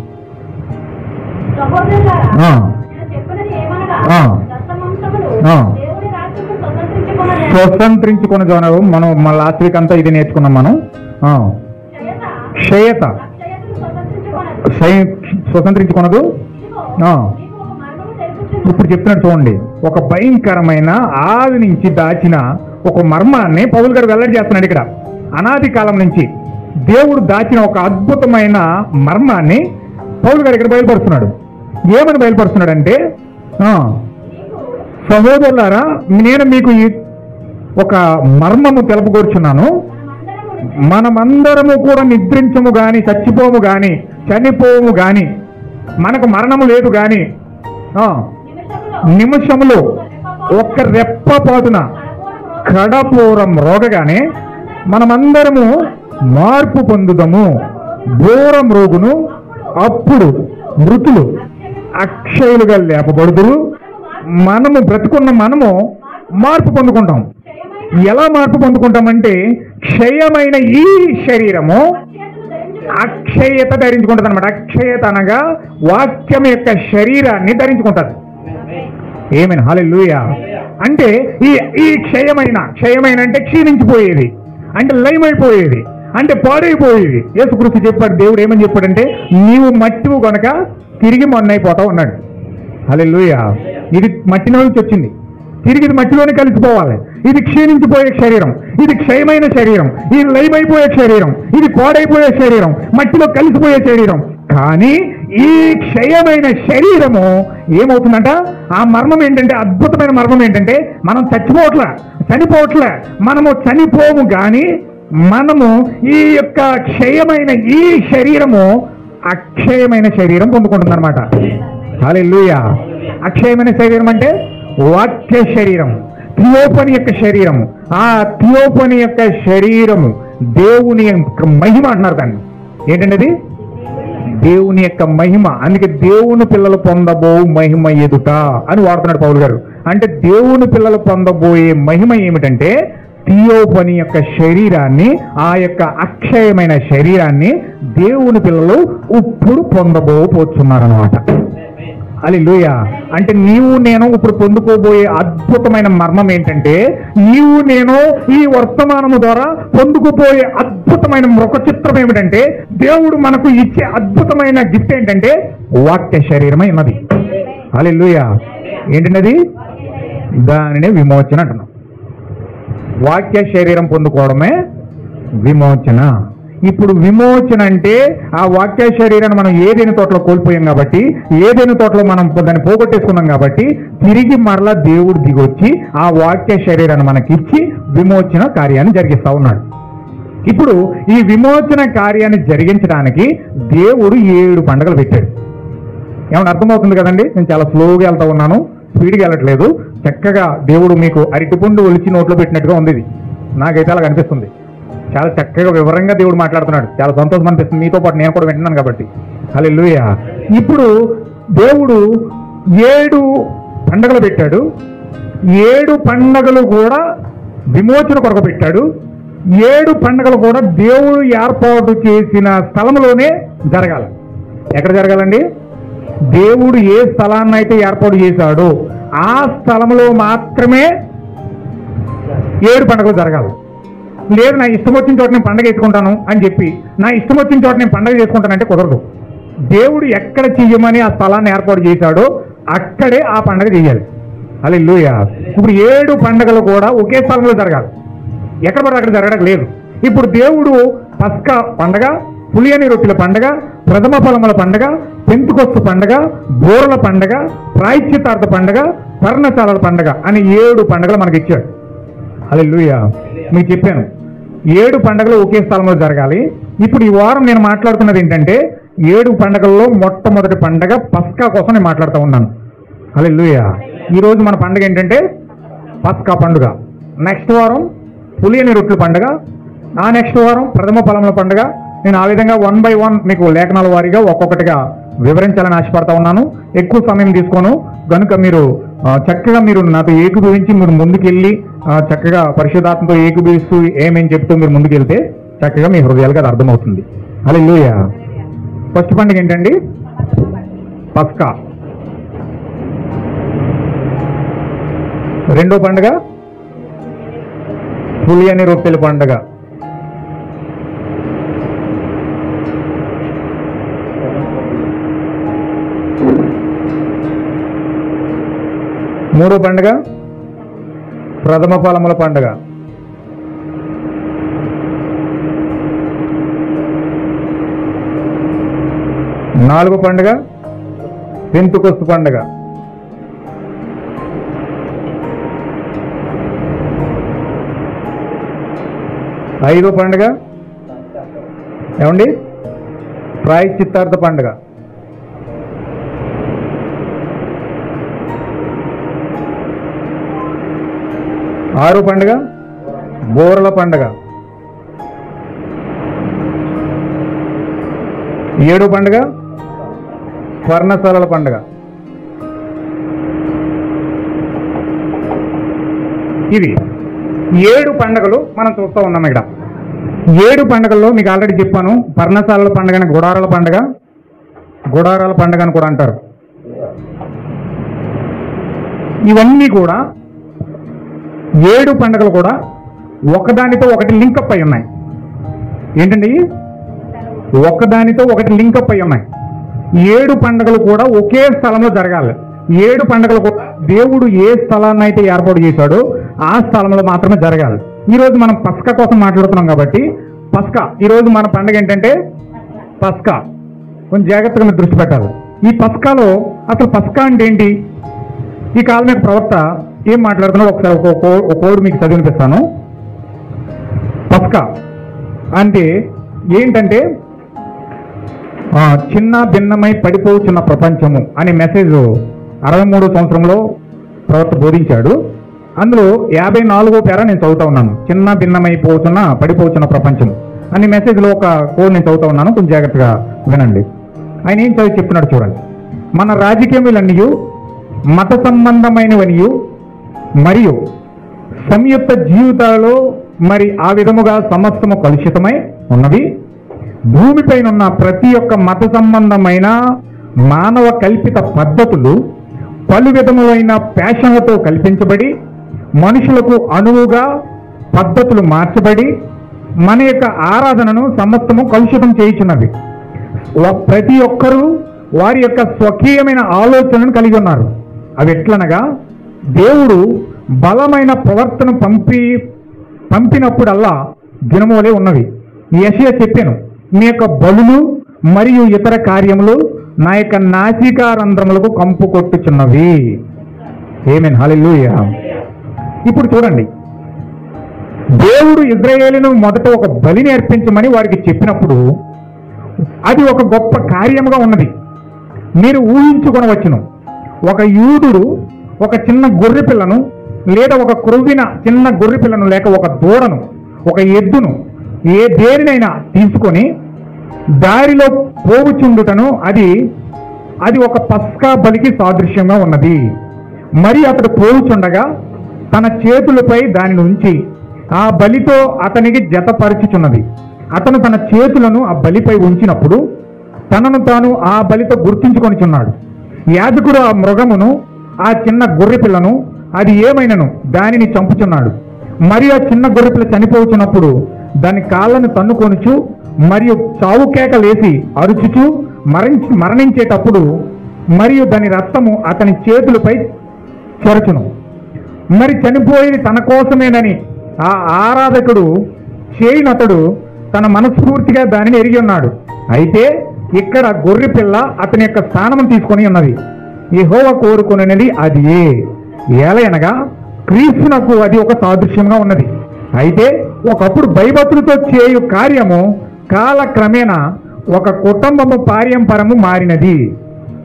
స్వతంత్రించుకున్న జోనరు మనం లాస్ట్ వీక్ అంతా ఇది నేర్చుకున్నాం మనం. క్షయత స్వతంత్రించుకున్నదు. ఇప్పుడు చెప్తున్నాడు చూడండి. ఒక భయంకరమైన ఆది నుంచి దాచిన ఒక మర్మాన్ని పౌలు గారు వెల్లడి చేస్తున్నాడు ఇక్కడ. అనాది కాలం నుంచి దేవుడు దాచిన ఒక అద్భుతమైన మర్మాన్ని పౌలు గారు ఇక్కడ బయలుపరుస్తున్నాడు. ఏమని బయలుపరుస్తున్నాడు అంటే, సహోదరులారా, నేను మీకు ఒక మర్మము తెలుపుకొచ్చున్నాను. మనమందరము కూడా నిద్రించము గాని, చచ్చిపోము గాని, చనిపోము గాని, మనకు మరణము లేదు గాని, నిమిషములో ఒక్క రెప్పపాటున కడపూరం రోగగానే మనమందరము మార్పు పొందుదము. ఘోరం రోగును, అప్పుడు మృతులు అక్షయులుగా లేపబడుదురు. మనము బ్రతుకున్న మనము మార్పు పొందుకుంటాం. ఎలా మార్పు పొందుకుంటామంటే, క్షయమైన ఈ శరీరము అక్షయత ధరించుకుంటుంది అనమాట. అక్షయత అనగా వాక్యం యొక్క శరీరాన్ని ధరించుకుంటుంది. ఏమైనా? హల్లెలూయా. అంటే ఈ క్షయమైన అంటే క్షీణించిపోయేది, అంటే లయమైపోయేది, అంటే పాడైపోయేది. యేసుక్రీస్తు చెప్పాడు. దేవుడు ఏమని చెప్పాడంటే, నీవు మట్టివు కనుక తిరిగి మొన్నైపోతావు అన్నాడు. హల్లెలూయా. ఇది మట్టిలో నుంచి వచ్చింది, తిరిగి ఇది మట్టిలోనే కలిసిపోవాలి. ఇది క్షీణించిపోయే శరీరం, ఇది క్షయమైన శరీరం, ఇది లయమైపోయే శరీరం, ఇది పాడైపోయే శరీరం, మట్టిలో కలిసిపోయే శరీరం. కానీ ఈ క్షయమైన శరీరము ఏమవుతుందంట? ఆ మర్మం ఏంటంటే, అద్భుతమైన మర్మం ఏంటంటే, మనం చనిపోవట్లే, మనము చనిపోము గాని మనము ఈ యొక్క క్షయమైన ఈ శరీరము అక్షయమైన శరీరం పొందుకుంటుంది అనమాట. హల్లెలూయా. అక్షయమైన శరీరం అంటే వాక్య శరీరం, థియోపని యొక్క శరీరము. ఆ థియోపని యొక్క శరీరము దేవుని యొక్క మహిమ అంటున్నారు. దాన్ని ఏంటంటే అది దేవుని యొక్క మహిమ. అందుకే దేవుని పిల్లలు పొందబో మహిమ ఎదుట అని వాడుతున్నాడు పౌలు గారు. అంటే దేవుని పిల్లలు పొందబోయే మహిమ ఏమిటంటే థియోఫనీ యొక్క శరీరాన్ని, ఆ యొక్క అక్షయమైన శరీరాన్ని దేవుని పిల్లలు ఇప్పుడు పొందబోతున్నారన్నమాట. హల్లెలూయా. అంటే నీవు నేను ఇప్పుడు పొందుకోబోయే అద్భుతమైన మర్మం ఏంటంటే, నీవు నేను ఈ వర్తమానము ద్వారా పొందుకోబోయే అద్భుతమైన మృక చిత్రం ఏమిటంటే, దేవుడు మనకు ఇచ్చే అద్భుతమైన గిఫ్ట్ ఏంటంటే వాక్య శరీరమై ఉన్నది. హల్లెలూయా. ఏంటన్నది? దానినే విమోచన అంటున్నాం. వాక్య శరీరం పొందుకోవడమే విమోచన. ఇప్పుడు విమోచన అంటే ఆ వాక్య శరీరాన్ని మనం ఏదైనా తోటలో కోల్పోయాం కాబట్టి, ఏదైనా తోటలో మనం దాన్ని పోగొట్టేసుకున్నాం కాబట్టి, తిరిగి మరలా దేవుడు దిగొచ్చి ఆ వాక్య శరీరాన్ని మనకిచ్చి విమోచన కార్యాన్ని జరిగిస్తా ఉన్నాడు. ఇప్పుడు ఈ విమోచన కార్యాన్ని జరిగించడానికి దేవుడు 7 పండుగలు పెట్టాడు. ఏమన్నా అర్థమవుతుంది కదండి? నేను చాలా స్లోగా వెళ్తా ఉన్నాను, స్పీడ్గా వెళ్ళట్లేదు. చక్కగా దేవుడు మీకు అరటిపండు ఒలిచి నోట్లో పెట్టినట్టుగా ఉంది. ఇది నాకైతే అలా కనిపిస్తుంది. చాలా చక్కగా వివరంగా దేవుడు మాట్లాడుతున్నాడు. చాలా సంతోషం అనిపిస్తుంది. మీతో పాటు నేను కూడా వింటున్నాను కాబట్టి. హల్లెలూయా. ఇప్పుడు దేవుడు 7 పండుగలు పెట్టాడు. 7 పండుగలు కూడా విమోచన కొరకు పెట్టాడు. 7 పండుగలు కూడా దేవుడు ఏర్పాటు చేసిన స్థలంలోనే జరగాలి. ఎక్కడ జరగాలండి? దేవుడు ఏ స్థలాన్ని అయితే ఏర్పాటు చేశాడో ఆ స్థలంలో మాత్రమే 7 పండుగలు జరగాలి. లేదు నా ఇష్టం వచ్చిన చోట నేను పండగ చేసుకుంటాను అని చెప్పి నా ఇష్టం వచ్చిన చోట నేను పండగ చేసుకుంటానంటే కుదరదు. దేవుడు ఎక్కడ చెయ్యమని ఆ స్థలాన్ని ఏర్పాటు చేశాడో అక్కడే ఆ పండగ చెయ్యాలి. హల్లెలూయా. ఇప్పుడు 7 పండుగలు కూడా ఒకే స్థలంలో జరగాలి. ఎక్కడ పడితే అక్కడ జరగడం లేదు. ఇప్పుడు దేవుడు పస్కా పండగ, పులియని రొట్టెల పండగ, ప్రథమ ఫలముల పండగ, పెంతుకొస్తు పండగ, బూరల పండగ, ప్రాయశ్చిత్తార్థ పండగ, పర్ణశాలల పండగ అని 7 పండుగలు మనకి ఇచ్చాడు. హల్లెలూయా. మీకు చెప్పాను 7 పండుగలు ఒకే స్థలంలో జరగాలి. ఇప్పుడు ఈ వారం నేను మాట్లాడుతున్నది ఏంటంటే 7 పండుగల్లో మొట్టమొదటి పండగ పస్కా కోసం నేను మాట్లాడుతూ ఉన్నాను. హల్లెలూయా. ఈరోజు మన పండుగ ఏంటంటే పస్కా పండుగ. నెక్స్ట్ వారం పులియని రొట్టెల పండుగ, ఆ నెక్స్ట్ వారం ప్రథమ ఫలముల పండుగ. నేను ఆ విధంగా 1 by 1 మీకు లేఖనాల వారీగా ఒక్కొక్కటిగా వివరించాలని ఆశపడతా ఉన్నాను. ఎక్కువ సమయం తీసుకోను కనుక మీరు చక్కగా మీరు నాతో ఏకీభవించి మీరు ముందుకెళ్ళి చక్కగా పరిశుద్ధాత్మతో ఏకీభవిస్తూ ఏమేం చెప్తూ మీరు ముందుకెళ్తే చక్కగా మీ హృదయాలకు అది అర్థమవుతుంది. హల్లెలూయా. ఫస్ట్ పండుగ ఏంటండి? పస్కా. రెండో పండుగ పులియని రొట్టెల పండుగ. మూడో పండుగ ప్రథమ ఫలముల పండుగ. నాలుగో పండుగ పెంతుకొస్తు పండుగ. ఐదో పండుగ ఏమండి? ప్రాయశ్చిత్తార్థ పండుగ. ఆరో పండుగ బూరల పండుగ. ఏడో పండుగ పర్ణశాలల పండుగ. ఇవి 7 పండుగలు మనం చూస్తూ ఉన్నాం. ఇక్కడ 7 పండుగల్లో మీకు ఆల్రెడీ చెప్పాను. పర్ణశాలల పండుగని గుడారాల పండుగ, గుడారాల పండుగ అని కూడా అంటారు. ఇవన్నీ కూడా 7 పండుగలు కూడా ఒకదానితో ఒకటి లింకప్ అయి ఉన్నాయి. ఏంటండి? ఒకదానితో ఒకటి లింకప్ అయి ఉన్నాయి. 7 పండుగలు కూడా ఒకే స్థలంలో జరగాలి. 7 పండుగలు కూడా దేవుడు ఏ స్థలాన్ని అయితే ఏర్పాటు చేశాడో ఆ స్థలంలో మాత్రమే జరగాలి. ఈరోజు మనం పస్కా కోసం మాట్లాడుతున్నాం కాబట్టి పస్కా ఈరోజు మన పండుగ ఏంటంటే పస్కా. కొంచెం జాగ్రత్తగా మీరు దృష్టి పెట్టాలి. ఈ పస్కాలో అసలు పస్కా అంటే ఏంటి? ఈ కాలమేక ప్రవక్త ఏం మాట్లాడుతున్నాడో ఒకసారి ఒక కోడ్ మీకు చదివినిపిస్తాను. పస్కా అంటే ఏంటంటే చిన్న భిన్నమై పడిపోతున్న ప్రపంచము అనే మెసేజ్ 63వ సంవత్సరంలో ప్రవక్త బోధించాడు. అందులో 54వ పేర నేను చదువుతా ఉన్నాను. చిన్న భిన్నమైపోతున్న పడిపోతున్న ప్రపంచం అనే మెసేజ్లో ఒక కోడ్ నేను చదువుతా ఉన్నాను. కొంచెం జాగ్రత్తగా వినండి. ఆయన ఏం చదివి చెప్తున్నాడు చూడండి. మన రాజకీయములన్నీ మత సంబంధమైనవనియు మరియు సంయుక్త జీవితాలలో మరి ఆ విధముగా సమస్తము కలుషితమై ఉన్నవి. భూమిపైన ఉన్న ప్రతి ఒక్క మత సంబంధమైన మానవ కల్పిత పద్ధతులు పలు విధములైన ప్యాషన్లతో కల్పించబడి మనుషులకు అనువుగా పద్ధతులు మార్చబడి మన యొక్క ఆరాధనను సమస్తము కలుషితం చేయుచున్నవి. ప్రతి ఒక్కరూ వారి యొక్క స్వకీయమైన ఆలోచనను కలిగి ఉన్నారు. అవి ఎట్లనగా, దేవుడు బలమైన ప్రవర్తన పంపినప్పుడల్లా దినమోలే ఉన్నవి. యెషయా చెప్పాను, మీ యొక్క బలులు మరియు ఇతర కార్యములు నా యొక్క నాసికారంధ్రములకు కంపు కొట్టుచున్నవి. ఆమేన్, హల్లెలూయా. ఇప్పుడు చూడండి, దేవుడు ఇశ్రాయేలును మొదట ఒక బలిని అర్పించమని వారికి చెప్పినప్పుడు అది ఒక గొప్ప కార్యముగా ఉన్నది. మీరు ఊహించుకొనవచ్చును, ఒక యూదుడు ఒక చిన్న గొర్రె పిల్లను లేదా ఒక క్రొవ్విన చిన్న గొర్రె పిల్లను లేక ఒక దూడను ఒక ఎద్దును దేనినైనా తీసుకొని దారిలో పోవుచుండుటను అది ఒక పస్కా బలికి సాదృశ్యంగా ఉన్నది. మరి అతడు పోవుచుండగా తన చేతులపై దానిని ఉంచి ఆ బలితో అతనికి జతపరచుచున్నది. అతను తన చేతులను ఆ బలిపై ఉంచినప్పుడు తనను తాను ఆ బలితో గుర్తించుకొనిచున్నాడు. యాజకుడు ఆ మృగమును ఆ చిన్న గొర్రె పిల్లను అది ఏమైనను దానిని చంపుచున్నాడు. మరి ఆ చిన్న గొర్రెపిల్ల చనిపోతున్నప్పుడు దాని కాళ్ళను తన్నుకొనుచు మరియు చావు కేకలేసి అరుచుచు మరణించేటప్పుడు మరియు దాని రక్తము అతని చేతులపై చెరచును. మరి చనిపోయేది తన కోసమేనని ఆ ఆరాధకుడు చేయనతడు తన మనస్ఫూర్తిగా దానిని ఎరిగి ఉన్నాడు. అయితే ఇక్కడ గొర్రె పిల్ల అతని యొక్క స్థానం తీసుకొని ఉన్నది. యెహోవా కోరుకునేది అది ఏలయనగా క్రీస్తునకు అది ఒక సాదృశ్యంగా ఉన్నది. అయితే ఒకప్పుడు భయభక్తులతో చేయు కార్యము కాలక్రమేణా ఒక కుటుంబము పారంపరము మారినది.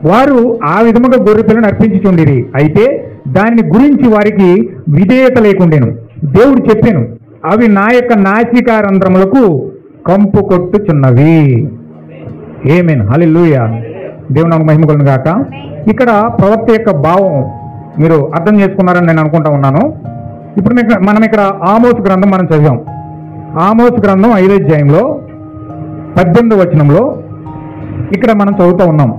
వారు ఆ విధముగా గొర్రె పిల్లను అర్పించుచుండిరి. అయితే దాని గురించి వారికి విధేయత లేకుండెను. దేవుడు చెప్పాను, అవి నా యొక్క నాసికారంధ్రములకు కంపు కొట్టుచున్నవి. ఆమేన్, హల్లెలూయా. దేవుని నామమునకు మహిమ కలుగును గాక. ఇక్కడ ప్రవక్త యొక్క భావం మీరు అర్థం చేసుకున్నారని నేను అనుకుంటా ఉన్నాను. ఇప్పుడు మనం ఇక్కడ ఆమోసు గ్రంథం మనం చదివాం. ఆమోసు గ్రంథం 5వ అధ్యాయంలో 18వ వచనంలో ఇక్కడ మనం చదువుతూ ఉన్నాం.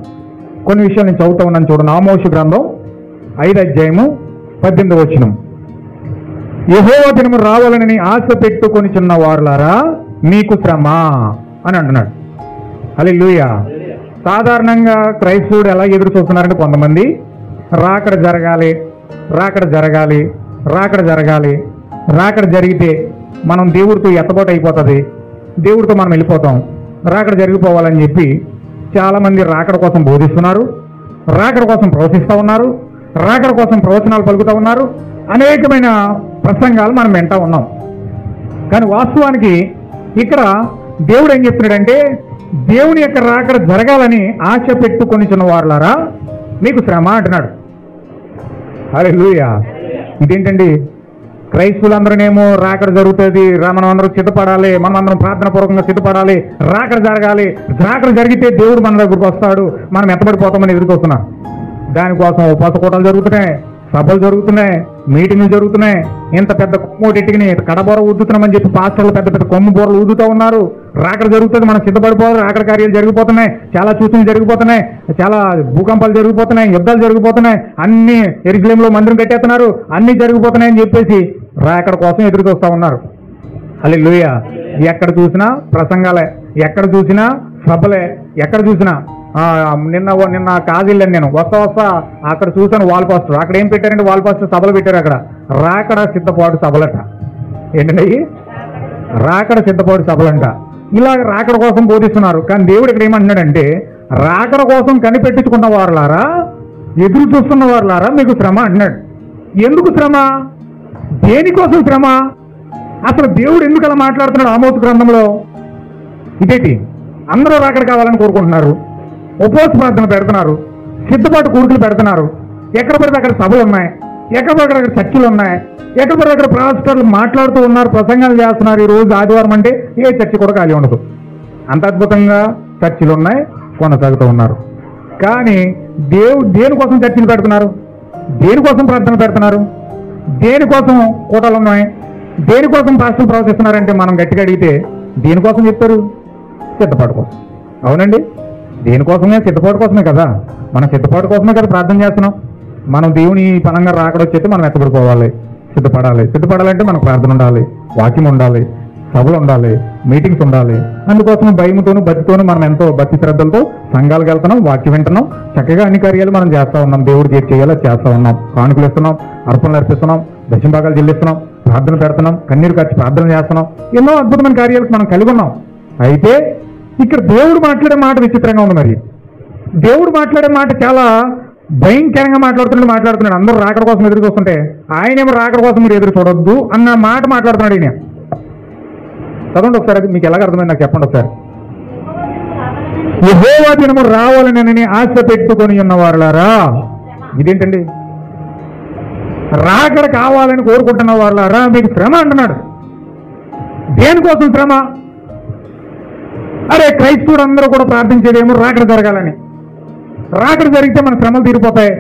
కొన్ని విషయాలు నేను చదువుతూ ఉన్నాను చూడండి. ఆమోసు గ్రంథం 5వ అధ్యాయము 18వ వచనం. యెహోవా దినము రావాలని ఆశ పెట్టుకొని చిన్న వారులారా మీకు శ్రమ అని అంటున్నాడు. హల్లెలూయా. సాధారణంగా క్రైస్తవుడు ఎలా ఎదురు చూస్తున్నారంటే, కొంతమంది రాకడ జరగాలి, రాకడ జరగాలి, రాకడ జరగాలి, రాకడ జరిగితే మనం దేవుడితో ఎత్తబోటు అయిపోతుంది, దేవుడితో మనం వెళ్ళిపోతాం, రాకడ జరిగిపోవాలని చెప్పి చాలామంది రాకడ కోసం బోధిస్తున్నారు, రాకడ కోసం ప్రవచిస్తూ ఉన్నారు, రాకడ కోసం ప్రవచనాలు పలుకుతూ ఉన్నారు. అనేకమైన ప్రసంగాలు మనం వింటూ ఉన్నాం. కానీ వాస్తవానికి ఇక్కడ దేవుడు ఏం చెప్తున్నాడంటే, దేవుని యొక్క రాకడ జరగాలని ఆశ పెట్టుకొని చిన్న వారులారా మీకు శ్రమ అంటున్నాడు. హల్లెలూయా. ఇదేంటండి, క్రైస్తవులందరూనేమో రాకడ జరుగుతుంది, మనం అందరం సిద్ధపడాలి, మనం అందరం ప్రార్థన పూర్వకంగా సిద్ధపడాలి, రాకడ జరగాలి, రాకడ జరిగితే దేవుడు మన దగ్గరకు వస్తాడు, మనం ఎత్తబడిపోతామని ఎదుర్కొస్తున్నాం. దానికోసం ఉపవాస కూటాలు జరుగుతున్నాయి, సభలు జరుగుతున్నాయి, మీటింగ్లు జరుగుతున్నాయి. ఇంత పెద్ద కొమ్మోటిని కడబోర ఊదుతున్నామని చెప్పి పాస్టర్లు పెద్ద పెద్ద కొమ్ము బోరలు ఊదుతూ ఉన్నారు. రాకడ జరుగుతుంది, మనం సిద్ధపడిపోవాలి, రాకడ కార్యాలు జరిగిపోతున్నాయి, చాలా సూచనలు జరిగిపోతున్నాయి, చాలా భూకంపాలు జరిగిపోతున్నాయి, యుద్ధాలు జరిగిపోతున్నాయి, అన్ని యెరూషలేములో మందిరం కట్టేస్తున్నారు, అన్ని జరిగిపోతున్నాయని చెప్పేసి రాకడ కోసం ఎదురు చూస్తూ ఉన్నారు. హల్లెలూయా. ఎక్కడ చూసినా ప్రసంగాలే, ఎక్కడ చూసినా సభలే, ఎక్కడ చూసినా నిన్న కాజిల్లాను నేను వస్తా అక్కడ చూసాను వాల్ పోస్టర్. అక్కడ ఏం పెట్టారంటే వాల్ పోస్టర్ సభలు పెట్టారు. అక్కడ రాకడ సిద్ధపాటు సభలట. ఏంటండి, రాకడ సిద్ధపాటు సభలంట. ఇలాగ రాకడ కోసం బోధిస్తున్నారు. కానీ దేవుడు ఇక్కడ ఏమంటున్నాడంటే, రాకడ కోసం కనిపెట్టించుకున్న వారులారా, ఎదురు చూస్తున్న వారులారా మీకు శ్రమ అంటున్నాడు. ఎందుకు శ్రమ? దేనికోసం శ్రమ? అసలు దేవుడు ఎందుకు అలా మాట్లాడుతున్నాడు ఆమోసు గ్రంథంలో? ఇదేంటి, అందరూ రాకడ కావాలని కోరుకుంటున్నారు, ఉపవాస ప్రార్థన పెడుతున్నారు, సిద్ధపాటు కూడుకులు పెడుతున్నారు, ఎక్కడ పడితే అక్కడ సభలు ఉన్నాయి, ఎక్కడ పడితే అక్కడ చర్చలు ఉన్నాయి, ఎక్కడ పడితే అక్కడ పాస్టర్లు మాట్లాడుతూ ఉన్నారు, ప్రసంగాలు చేస్తున్నారు. ఈ రోజు ఆదివారం అంటే ఏ చర్చి కూడా ఖాళీ ఉండదు. అంత అద్భుతంగా చర్చిలు ఉన్నాయి, కొనసాగుతూ ఉన్నారు. కానీ దేనికోసం చర్చలు పెడుతున్నారు? దేనికోసం ప్రార్థన పెడుతున్నారు? దేనికోసం కూటలు ఉన్నాయి? దేనికోసం పాస్టర్లు ప్రవర్తిస్తున్నారంటే మనం గట్టిగా అడిగితే దేనికోసం చెప్తారు? సిద్ధపాటు కోసం. అవునండి, దేనికోసమే? సిద్ధపాటు కోసమే కదా. మనం సిద్ధపాటు కోసమే కదా ప్రార్థన చేస్తున్నాం. మనం దేవుని పనంగా రాకడొచ్చేస్తే మనం ఎత్తపడిపోవాలి, సిద్ధపడాలి. సిద్ధపడాలంటే మనకు ప్రార్థన ఉండాలి, వాక్యం ఉండాలి, సభలు ఉండాలి, మీటింగ్స్ ఉండాలి. అందుకోసం భయంతోనూ భక్తితోనూ మనం ఎంతో భక్తి శ్రద్ధలతో సంఘాలకు వెళ్తున్నాం, వాక్యం వింటున్నాం, చక్కగా అన్ని కార్యాలు మనం చేస్తూ ఉన్నాం. దేవుడు చేయాలో చేస్తూ ఉన్నాం. కానుకలు ఇస్తున్నాం, అర్పణలు అర్పిస్తున్నాం, దశంభాగాలు చెల్లిస్తున్నాం, ప్రార్థన పెడుతున్నాం, కన్నీరు ఖర్చు ప్రార్థన చేస్తున్నాం. ఎన్నో అద్భుతమైన కార్యాలకు మనం కలిగి ఉన్నాం. అయితే ఇక్కడ దేవుడు మాట్లాడే మాట విచిత్రంగా ఉంది. మరి దేవుడు మాట్లాడే మాట చాలా భయంకరంగా మాట్లాడుతున్నాడు. అందరూ రాకడ కోసం ఎదురు చూస్తుంటే ఆయనేమో రాకడ కోసం మీరు ఎదురు చూడొద్దు అన్న మాట మాట్లాడుతున్నాడు. ఈయన చదవండి ఒకసారి, అది మీకు ఎలాగ అర్థమైంది నాకు చెప్పండి ఒకసారి. యెహోవా దినము రావాలని ఆశ పెట్టుకొని ఉన్నవారులారా. ఇదేంటండి? రాకడ కావాలని కోరుకుంటున్న వారులారా మీకు శ్రమ అంటున్నాడు. దేనికోసం శ్రమ? అరే క్రైస్తవుడు అందరూ కూడా ప్రార్థించేదేమో రాకడ జరగాలని. రాకడ జరిగితే మన శ్రమలు తీరిపోతాయి,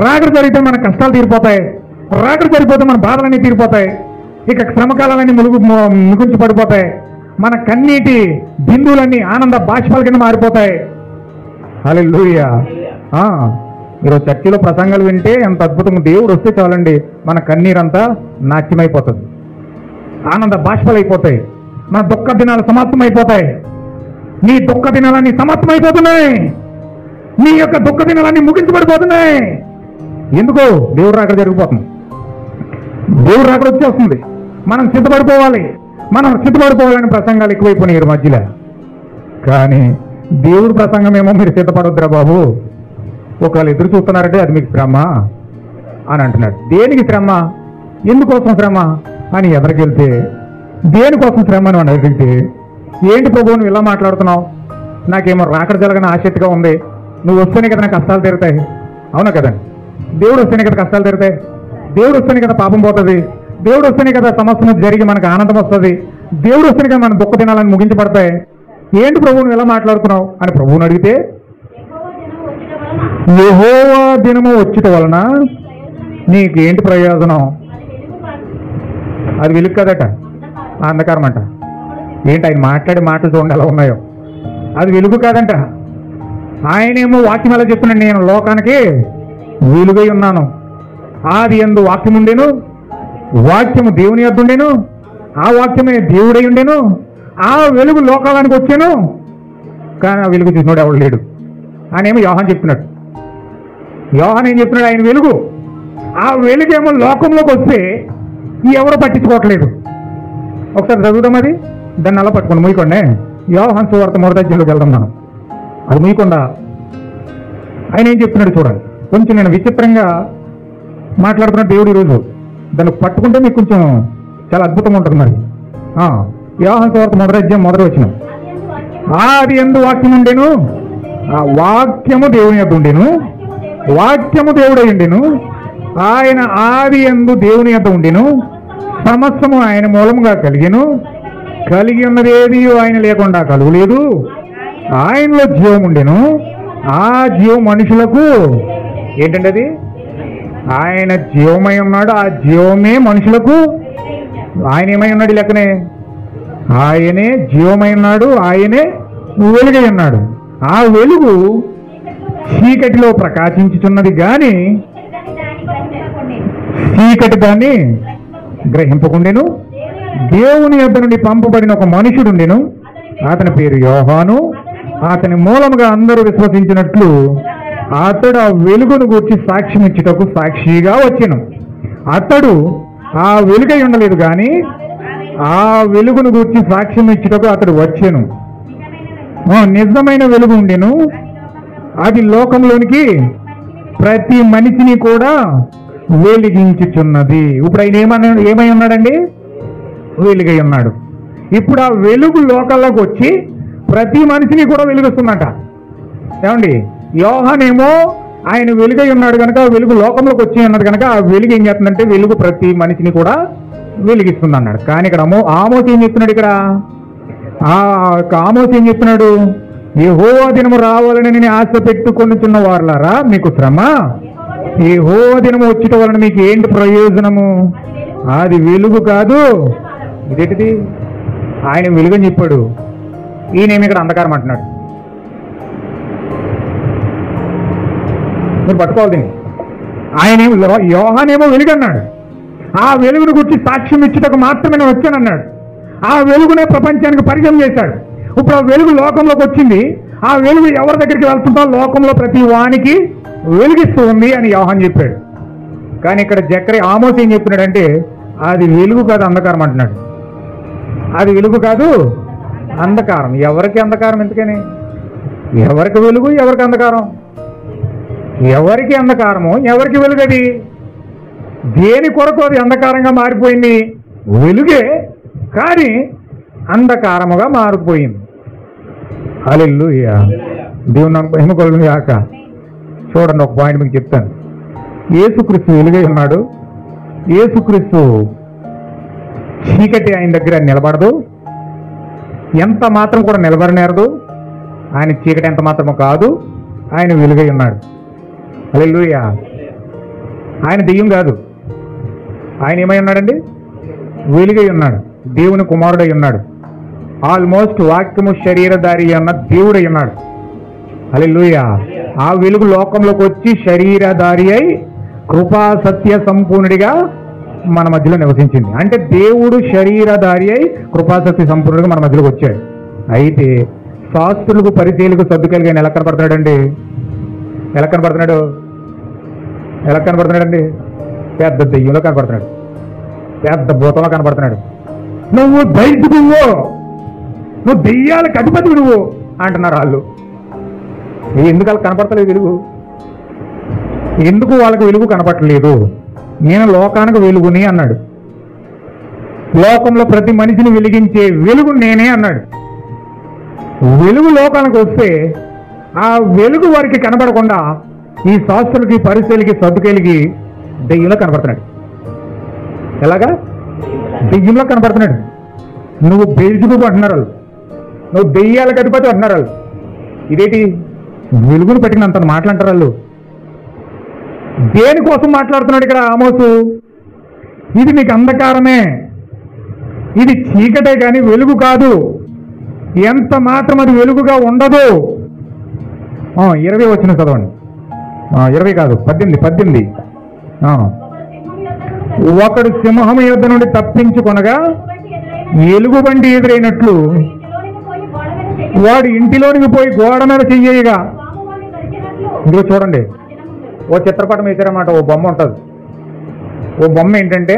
రాకడ జరిగితే మన కష్టాలు తీరిపోతాయి, రాకడ జరిగిపోతే మన బాధలన్నీ తీరిపోతాయి, ఇక శ్రమకాలన్నీ ముగించి పడిపోతాయి, మన కన్నీటి బిందువులన్నీ ఆనంద బాష్పాల కింద మారిపోతాయి. హల్లెలూయా. ఈరోజు చర్చిలో ప్రసంగాలు వింటే ఎంత అద్భుతంగా, దేవుడు వస్తే చాలండి మన కన్నీరంతా నాట్యమైపోతుంది, ఆనంద బాష్పాలు అయిపోతాయి, మన దుఃఖ దినాలు సమాప్తం అయిపోతాయి. నీ దుఃఖ దినాలన్నీ సమాప్తమైపోతున్నాయి, నీ యొక్క దుఃఖ దినాలన్నీ ముగించబడిపోతున్నాయి. ఎందుకో? దేవుడు రాకడ జరిగిపోతుంది, దేవుడు రాకడ వచ్చేస్తుంది. మనం సిద్ధపడిపోవాలని ప్రసంగాలు ఎక్కువైపోయినాయి ఈ మధ్యలో. కానీ దేవుడు ప్రసంగం ఏమో మీరు సిద్ధపడొద్దురా బాబు, ఒకవేళ ఎదురు చూస్తున్నారంటే అది మీకు శ్రమ అని అంటున్నాడు. దేనికి శ్రమ? ఎందుకోసం శ్రమ అని ఎదరికెళ్తే దేనికోసం శ్రమ అని అడిగితే, ఏంటి ప్రభు నువ్వు ఇలా మాట్లాడుతున్నావు, నాకేమో రాకడ జరగని ఆసక్తిగా ఉంది, నువ్వు వస్తేనే కదా నాకు కష్టాలు తీరుతాయి. అవునా కదండి? దేవుడు వస్తేనే కదా కష్టాలు తీరుతాయి, దేవుడు వస్తేనే కదా పాపం పోతుంది, దేవుడు వస్తేనే కదా సమస్యను జరిగి మనకు ఆనందం వస్తుంది, దేవుడు వస్తేనే కదా మన దుఃఖ దినాలను ముగించబడతాయి. ఏంటి ప్రభు నువ్వు ఎలా మాట్లాడుతున్నావు అని ప్రభువుని అడిగితే, యెహోవా దినము వచ్చుట వలన నీకు ఏంటి ప్రయోజనం? అది వెలుగు కదట, అంధకారం అంట. ఏంటి ఆయన మాట్లాడే మాటలు చూడండి ఎలా ఉన్నాయో. అది వెలుగు కాదంట. ఆయనేమో వాక్యం ఎలా చెప్తున్నాడు, నేను లోకానికి వెలుగై ఉన్నాను, ఆది యందు వాక్యం ఉండేను, వాక్యము దేవుని యొద్ద ఉండేను, ఆ వాక్యమే దేవుడై ఉండేను, ఆ వెలుగు లోకానికి వచ్చాను, కానీ ఆ వెలుగు చూసినోడు ఎవడు లేడు ఆయనేమో యోహాను చెప్తున్నాడు. యోహాను ఏం చెప్తున్నాడు? ఆయన వెలుగు, ఆ వెలుగేమో లోకంలోకి వస్తే ఎవరు పట్టించుకోవట్లేదు. ఒకసారి చదువుదాం, అది దాన్ని అలా పట్టుకోండి, మూయకుండా యోహాను సువార్త 3వ అధ్యాయంలోకి వెళ్దాం మనం. అది మూయకుండా ఆయన ఏం చెప్తున్నాడు చూడండి. కొంచెం నేను విచిత్రంగా మాట్లాడుతున్న దేవుడు ఈరోజు, దాన్ని పట్టుకుంటే మీకు కొంచెం చాలా అద్భుతంగా ఉంటుంది. మరి యోహాను సువార్త 1వ అధ్యాయం 1వ వచనం, ఆది యందు వాక్యం ఉండేను, ఆ వాక్యము దేవుని యొద్ద ఉండేను, వాక్యము దేవుడై ఉండేను, ఆయన ఆది యందు దేవుని యొద్ద ఉండేను, సమస్తము ఆయన మూలముగా కలిగి ఉన్నది ఏది ఆయన లేకుండా కలుగులేదు, ఆయనలో జీవం ఉండెను, ఆ జీవం మనుషులకు ఏంటంటే అది ఆయన జీవమై ఉన్నాడు, ఆ జీవమే మనుషులకు, ఆయన ఏమై ఉన్నాడు లెక్కనే, ఆయనే జీవమై ఉన్నాడు, ఆయనే వెలుగై ఉన్నాడు. ఆ వెలుగు చీకటిలో ప్రకాశించుచున్నది గాని చీకటి దాన్ని గ్రహింపకుండెను. దేవుని యొద్ద నుండి పంపబడిన ఒక మనుషుడుండెను, అతని పేరు యోహాను, అతని మూలముగా అందరూ విశ్వసించినట్లు అతడు ఆ వెలుగును గూర్చి సాక్ష్యం ఇచ్చుటకు సాక్షిగా వచ్చెను. అతడు ఆ వెలుగై ఉండలేదు కానీ ఆ వెలుగును గూర్చి సాక్ష్యం ఇచ్చుటకు అతడు వచ్చెను. నిజమైన వెలుగు ఉండెను, అది లోకంలోనికి ప్రతి మనిషిని కూడా వెలిగించుచున్నది. ఇప్పుడు ఆయన ఏమై ఉన్నాడండి? వెలుగై ఉన్నాడు. ఇప్పుడు ఆ వెలుగు లోకాల్లోకి వచ్చి ప్రతి మనిషిని కూడా వెలుగుస్తుందట. ఏమండి? యోహానేమో ఆయన వెలుగై ఉన్నాడు కనుక వెలుగు లోకంలోకి వచ్చి అన్నాడు కనుక ఆ వెలుగు ఏం చేస్తుందంటే వెలుగు ప్రతి మనిషిని కూడా వెలిగిస్తుంది అన్నాడు. కానీ ఇక్కడ ఆమోస్ ఏం చెప్తున్నాడు? ఇక్కడ ఆమోస్ ఏం చెప్తున్నాడు? యెహోవా దినము రావాలని నేను ఆశ పెట్టుకొనుచున్న వారలారా మీకు శ్రమ. యెహోవా దినము వచ్చుట వలన మీకు ఏంటి ప్రయోజనము? అది వెలుగు కాదు. ఇదేంటిది? ఆయన వెలుగని చెప్పాడు, ఈయనేమి ఇక్కడ అంధకారం అంటున్నాడు. మీరు పట్టుకోవాలి దీన్ని. ఆయనేమో యోహానేమో వెలుగు అన్నాడు. ఆ వెలుగును గురించి సాక్ష్యం ఇచ్చుటకు మాత్రమే నేను వచ్చానన్నాడు. ఆ వెలుగునే ప్రపంచానికి పరిచయం చేశాడు. ఇప్పుడు ఆ వెలుగు లోకంలోకి వచ్చింది. ఆ వెలుగు ఎవరి దగ్గరికి వెళ్తుందో లోకంలో ప్రతి వానికి వెలుగిస్తూ ఉంది అని యోహాన్ చెప్పాడు. కానీ ఇక్కడ జకర్యా ఆమోస్ ఏం చెప్పినాడంటే అది వెలుగు కాదు అంధకారం అంటున్నాడు. అది వెలుగు కాదు అంధకారం. ఎవరికి అంధకారం? ఎందుకని? ఎవరికి వెలుగు, ఎవరికి అంధకారం? ఎవరికి అంధకారము, ఎవరికి వెలుగు? అది దేని కొరకు అది అంధకారంగా మారిపోయింది? వెలుగే, కానీ అంధకారముగా మారిపోయింది. హల్లెలూయా. దేవుని మహిమ కలుగును గాక. చూడండి, ఒక పాయింట్ మీకు చెప్తాను. యేసుక్రీస్తు వెలుగై ఉన్నాడు. యేసుక్రీస్తు చీకటి ఆయన దగ్గర నిలబడదు, ఎంత మాత్రం కూడా నిలబడనేరదు. ఆయన చీకటి ఎంత మాత్రమో కాదు, ఆయన వెలుగై ఉన్నాడు. హల్లెలూయా. ఆయన దెయ్యం కాదు. ఆయన ఏమై ఉన్నాడండి? వెలుగై ఉన్నాడు. దేవుని కుమారుడై ఉన్నాడు. ఆల్మోస్ట్ వాక్యము శరీరధారి అన్న దేవుడై ఉన్నాడు. హల్లెలూయా. ఆ వెలుగు లోకంలోకి వచ్చి శరీరధారి అయి కృపా సత్య సంపూర్ణుడిగా మన మధ్యలో నివసించింది. అంటే దేవుడు శరీరధారి అయి కృపా సత్య సంపూర్ణుడిగా మన మధ్యలోకి వచ్చాడు. అయితే శాస్త్రులకు పరిచయులకు సర్దుకలుగా ఎలా కనపడుతున్నాడండి? ఎలా కనపడుతున్నాడు? ఎలా కనపడుతున్నాడండి? పెద్ద దెయ్యంలో కనపడుతున్నాడు, పెద్ద భూతంలో కనపడుతున్నాడు. నువ్వు దైత్యువు, నువ్వు దెయ్యాలకు అధిపతి నువ్వు అంటున్నారు వాళ్ళు. ఎందుకు వాళ్ళకి కనపడతలేదు వెలుగు? ఎందుకు వాళ్ళకి వెలుగు కనపడలేదు? నేను లోకానికి వెలుగుని అన్నాడు. లోకంలో ప్రతి మనిషిని వెలిగించే వెలుగు నేనే అన్నాడు. వెలుగు లోకానికి వస్తే ఆ వెలుగు వారికి కనబడకుండా ఈ శాస్త్రులకి పరిశీలకి సర్దుకేలకి దెయ్యంలో కనపడుతున్నాడు. ఎలాగా? దెయ్యంలో కనపడుతున్నాడు. నువ్వు బెల్జుబు అంటున్నారు వాళ్ళు, నువ్వు దెయ్యాలకు అధిపతి అంటున్నారు వాళ్ళు. ఇదేంటి? వెలుగును పెట్టినంత మాట్లాంటారు వాళ్ళు. దేనికోసం మాట్లాడుతున్నాడు ఇక్కడ ఆమోసు? ఇది నీకు అంధకారమే, ఇది చీకటే కానీ వెలుగు కాదు. ఎంత మాత్రం అది వెలుగుగా ఉండదు. 20 వచ్చిన చదవండి. 20 కాదు, 18. ఒకడు సింహం యుద్ధ నుండి తప్పించుకొనగా ఎలుగుబంటి ఎదురైనట్లు వాడు ఇంటిలోనికి పోయి గోడ మీద చెయ్యగా. ఇదిగో చూడండి, ఓ చిత్రపటం వేసారన్నమాట. ఓ బొమ్మ ఉంటుంది. ఓ బొమ్మ ఏంటంటే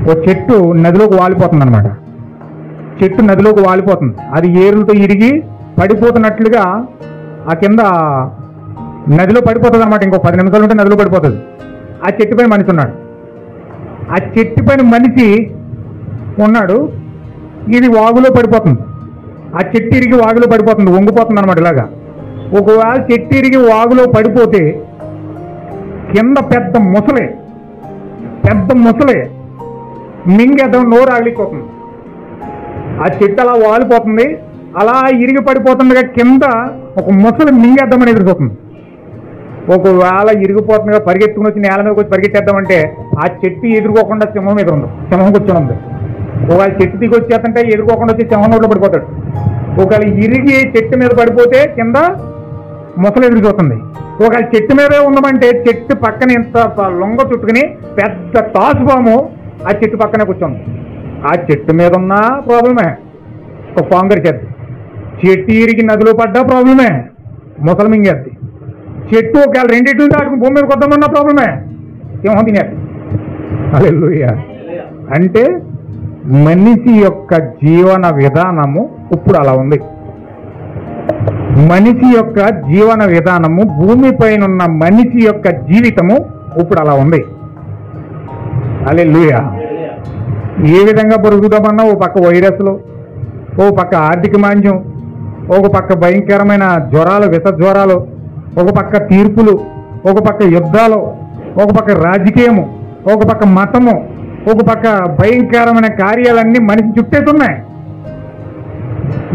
ఓ చెట్టు నదిలోకి వాలిపోతుంది అనమాట. చెట్టు నదిలోకి వాలిపోతుంది. అది ఏరులతో ఇరిగి పడిపోతున్నట్లుగా ఆ కింద నదిలో పడిపోతుంది అనమాట. ఇంకో 10 నిమిషాలు ఉంటే నదిలో పడిపోతుంది. ఆ చెట్టు పైన మనిషి ఉన్నాడు. ఆ చెట్టు పైన మనిషి ఉన్నాడు. ఇది వాగులో పడిపోతుంది. ఆ చెట్టు ఇరిగి వాగులో పడిపోతుంది, వంగిపోతుంది అనమాట. ఇలాగా ఒకవేళ చెట్టు ఇరిగి వాగులో పడిపోతే కింద పెద్ద ముసలే మింగేద్దాం, నోరు ఆగిపోతుంది. ఆ చెట్టు అలా వాలిపోతుంది, అలా ఇరిగి పడిపోతుండగా కింద ఒక ముసలి మింగేద్దామని ఎదురుపోతుంది. ఒకవేళ ఇరిగిపోతుండగా పరిగెత్తుకుని వచ్చి నేల మీదకి వచ్చి పరిగెత్తేద్దామంటే ఆ చెట్టు ఎదుర్కోకుండా సింహం మీద ఉంది, సింహం కూర్చొని ఉంది. ఒకవేళ చెట్టు దిగి వచ్చేస్తుంటే ఎదుర్కోకుండా వచ్చి సింహం నోట్లో పడిపోతాడు. ఒకవేళ ఇరిగి చెట్టు మీద పడిపోతే కింద ముసలి ఎదురు చూస్తుంది. ఒకవేళ చెట్టు మీదే ఉందమంటే చెట్టు పక్కన ఇంత లొంగ చుట్టుకుని పెద్ద తాసుపాము ఆ చెట్టు పక్కనే కూర్చోంది. ఆ చెట్టు మీద ఉన్న ప్రాబ్లమే, ఒక పాంగర్ చెట్టు ఇరిగి నదిలో పడ్డా ప్రాబ్లమే, ముసలి మింగేది. చెట్టు ఒకవేళ రెండింటి దాటుకుని భూమి మీద కొద్దామన్నా ప్రాబ్లమే, సింహం తినేది. హల్లెలూయా. అంటే మనిషి యొక్క జీవన విధానము ఇప్పుడు అలా ఉంది. మనిషి యొక్క జీవన విధానము, భూమిపైన ఉన్న మనిషి యొక్క జీవితము ఇప్పుడు అలా ఉంది. హల్లెలూయా. ఏ విధంగా పొరుగుదామన్నా ఓ పక్క వైరస్లు, ఓ పక్క ఆర్థిక మాంద్యం, ఒక పక్క భయంకరమైన జ్వరాలు, విష జ్వరాలు, ఒక పక్క తీర్పులు, ఒక పక్క యుద్ధాలు, ఒక పక్క రాజకీయము, ఒక పక్క మతము, ఒక పక్క భయంకరమైన కార్యాలన్నీ మనిషి చుట్టేస్తున్నాయి.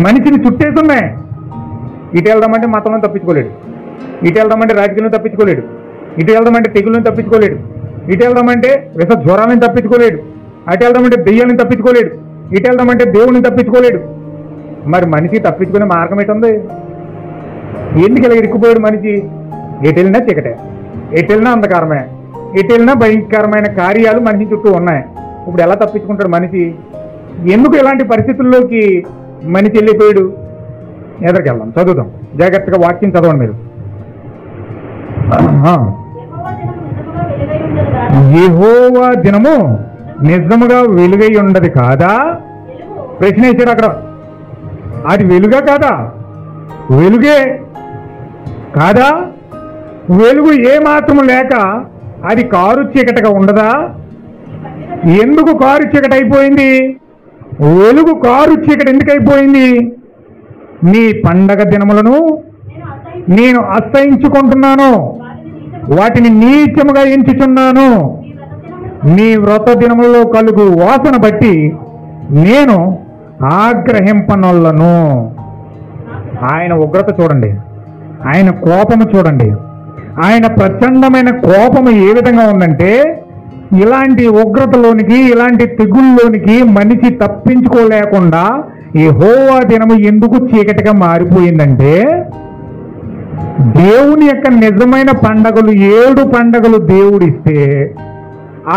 మనిషిని చుట్టేస్తున్నాయి. ఇటు వెళ్దామంటే మతంలో తప్పించుకోలేడు, ఇటు వెళ్దామంటే రాజకీయంలో తప్పించుకోలేడు, ఇటు వెళ్దామంటే తెగులను తప్పించుకోలేడు, ఇటు వెళ్దామంటే విష జ్వరాలను తప్పించుకోలేడు, అటు వెళ్దామంటే దెయ్యాలను తప్పించుకోలేడు, ఇటు వెళ్దామంటే దేవుడిని తప్పించుకోలేడు. మరి మనిషి తప్పించుకునే మార్గం ఏంటుంది? ఎందుకు ఇలా ఇరుక్కుపోయాడు మనిషి? ఎటు వెళ్ళినా చీకటే, ఎటు వెళ్ళినా అంధకారమే, ఎటు వెళ్ళినా భయంకరమైన కార్యాలు మనిషి చుట్టూ ఉన్నాయి. ఇప్పుడు ఎలా తప్పించుకుంటాడు మనిషి? ఎందుకు ఇలాంటి పరిస్థితుల్లోకి మనిషి వెళ్ళిపోయాడు? ఎదరికెళ్దాం, చదువుదాం, జాగ్రత్తగా వాక్యం చదవండి మీరు. యెహోవా దినము నిజముగా వెలుగై ఉండదు కాదా? ప్రశ్న వేసాడు అక్కడ. అది వెలుగా కాదా? వెలుగే కాదా? వెలుగు ఏ మాత్రం లేక అది కారు చీకటిగా ఉండదా? ఎందుకు కారు చీకటి అయిపోయింది? వెలుగు కారు చీకటి ఎందుకు అయిపోయింది? నీ పండగ దినములను నేను అసహించుకుంటున్నాను, వాటిని నీచముగా ఎంచుచున్నాను. నీ వ్రత దినములలో కలుగు వాసన బట్టి నేను ఆగ్రహింపనొల్లను. ఆయన ఉగ్రత చూడండి, ఆయన కోపము చూడండి. ఆయన ప్రచండమైన కోపము ఏ విధంగా ఉందంటే, ఇలాంటి ఉగ్రతలోనికి, ఇలాంటి తెగుల్లోనికి మనిషి తప్పించుకోలేకుండా యెహోవా దినము ఎందుకు చీకటిగా మారిపోయిందంటే, దేవుని యొక్క నిజమైన పండగలు 7 పండగలు దేవుడిస్తే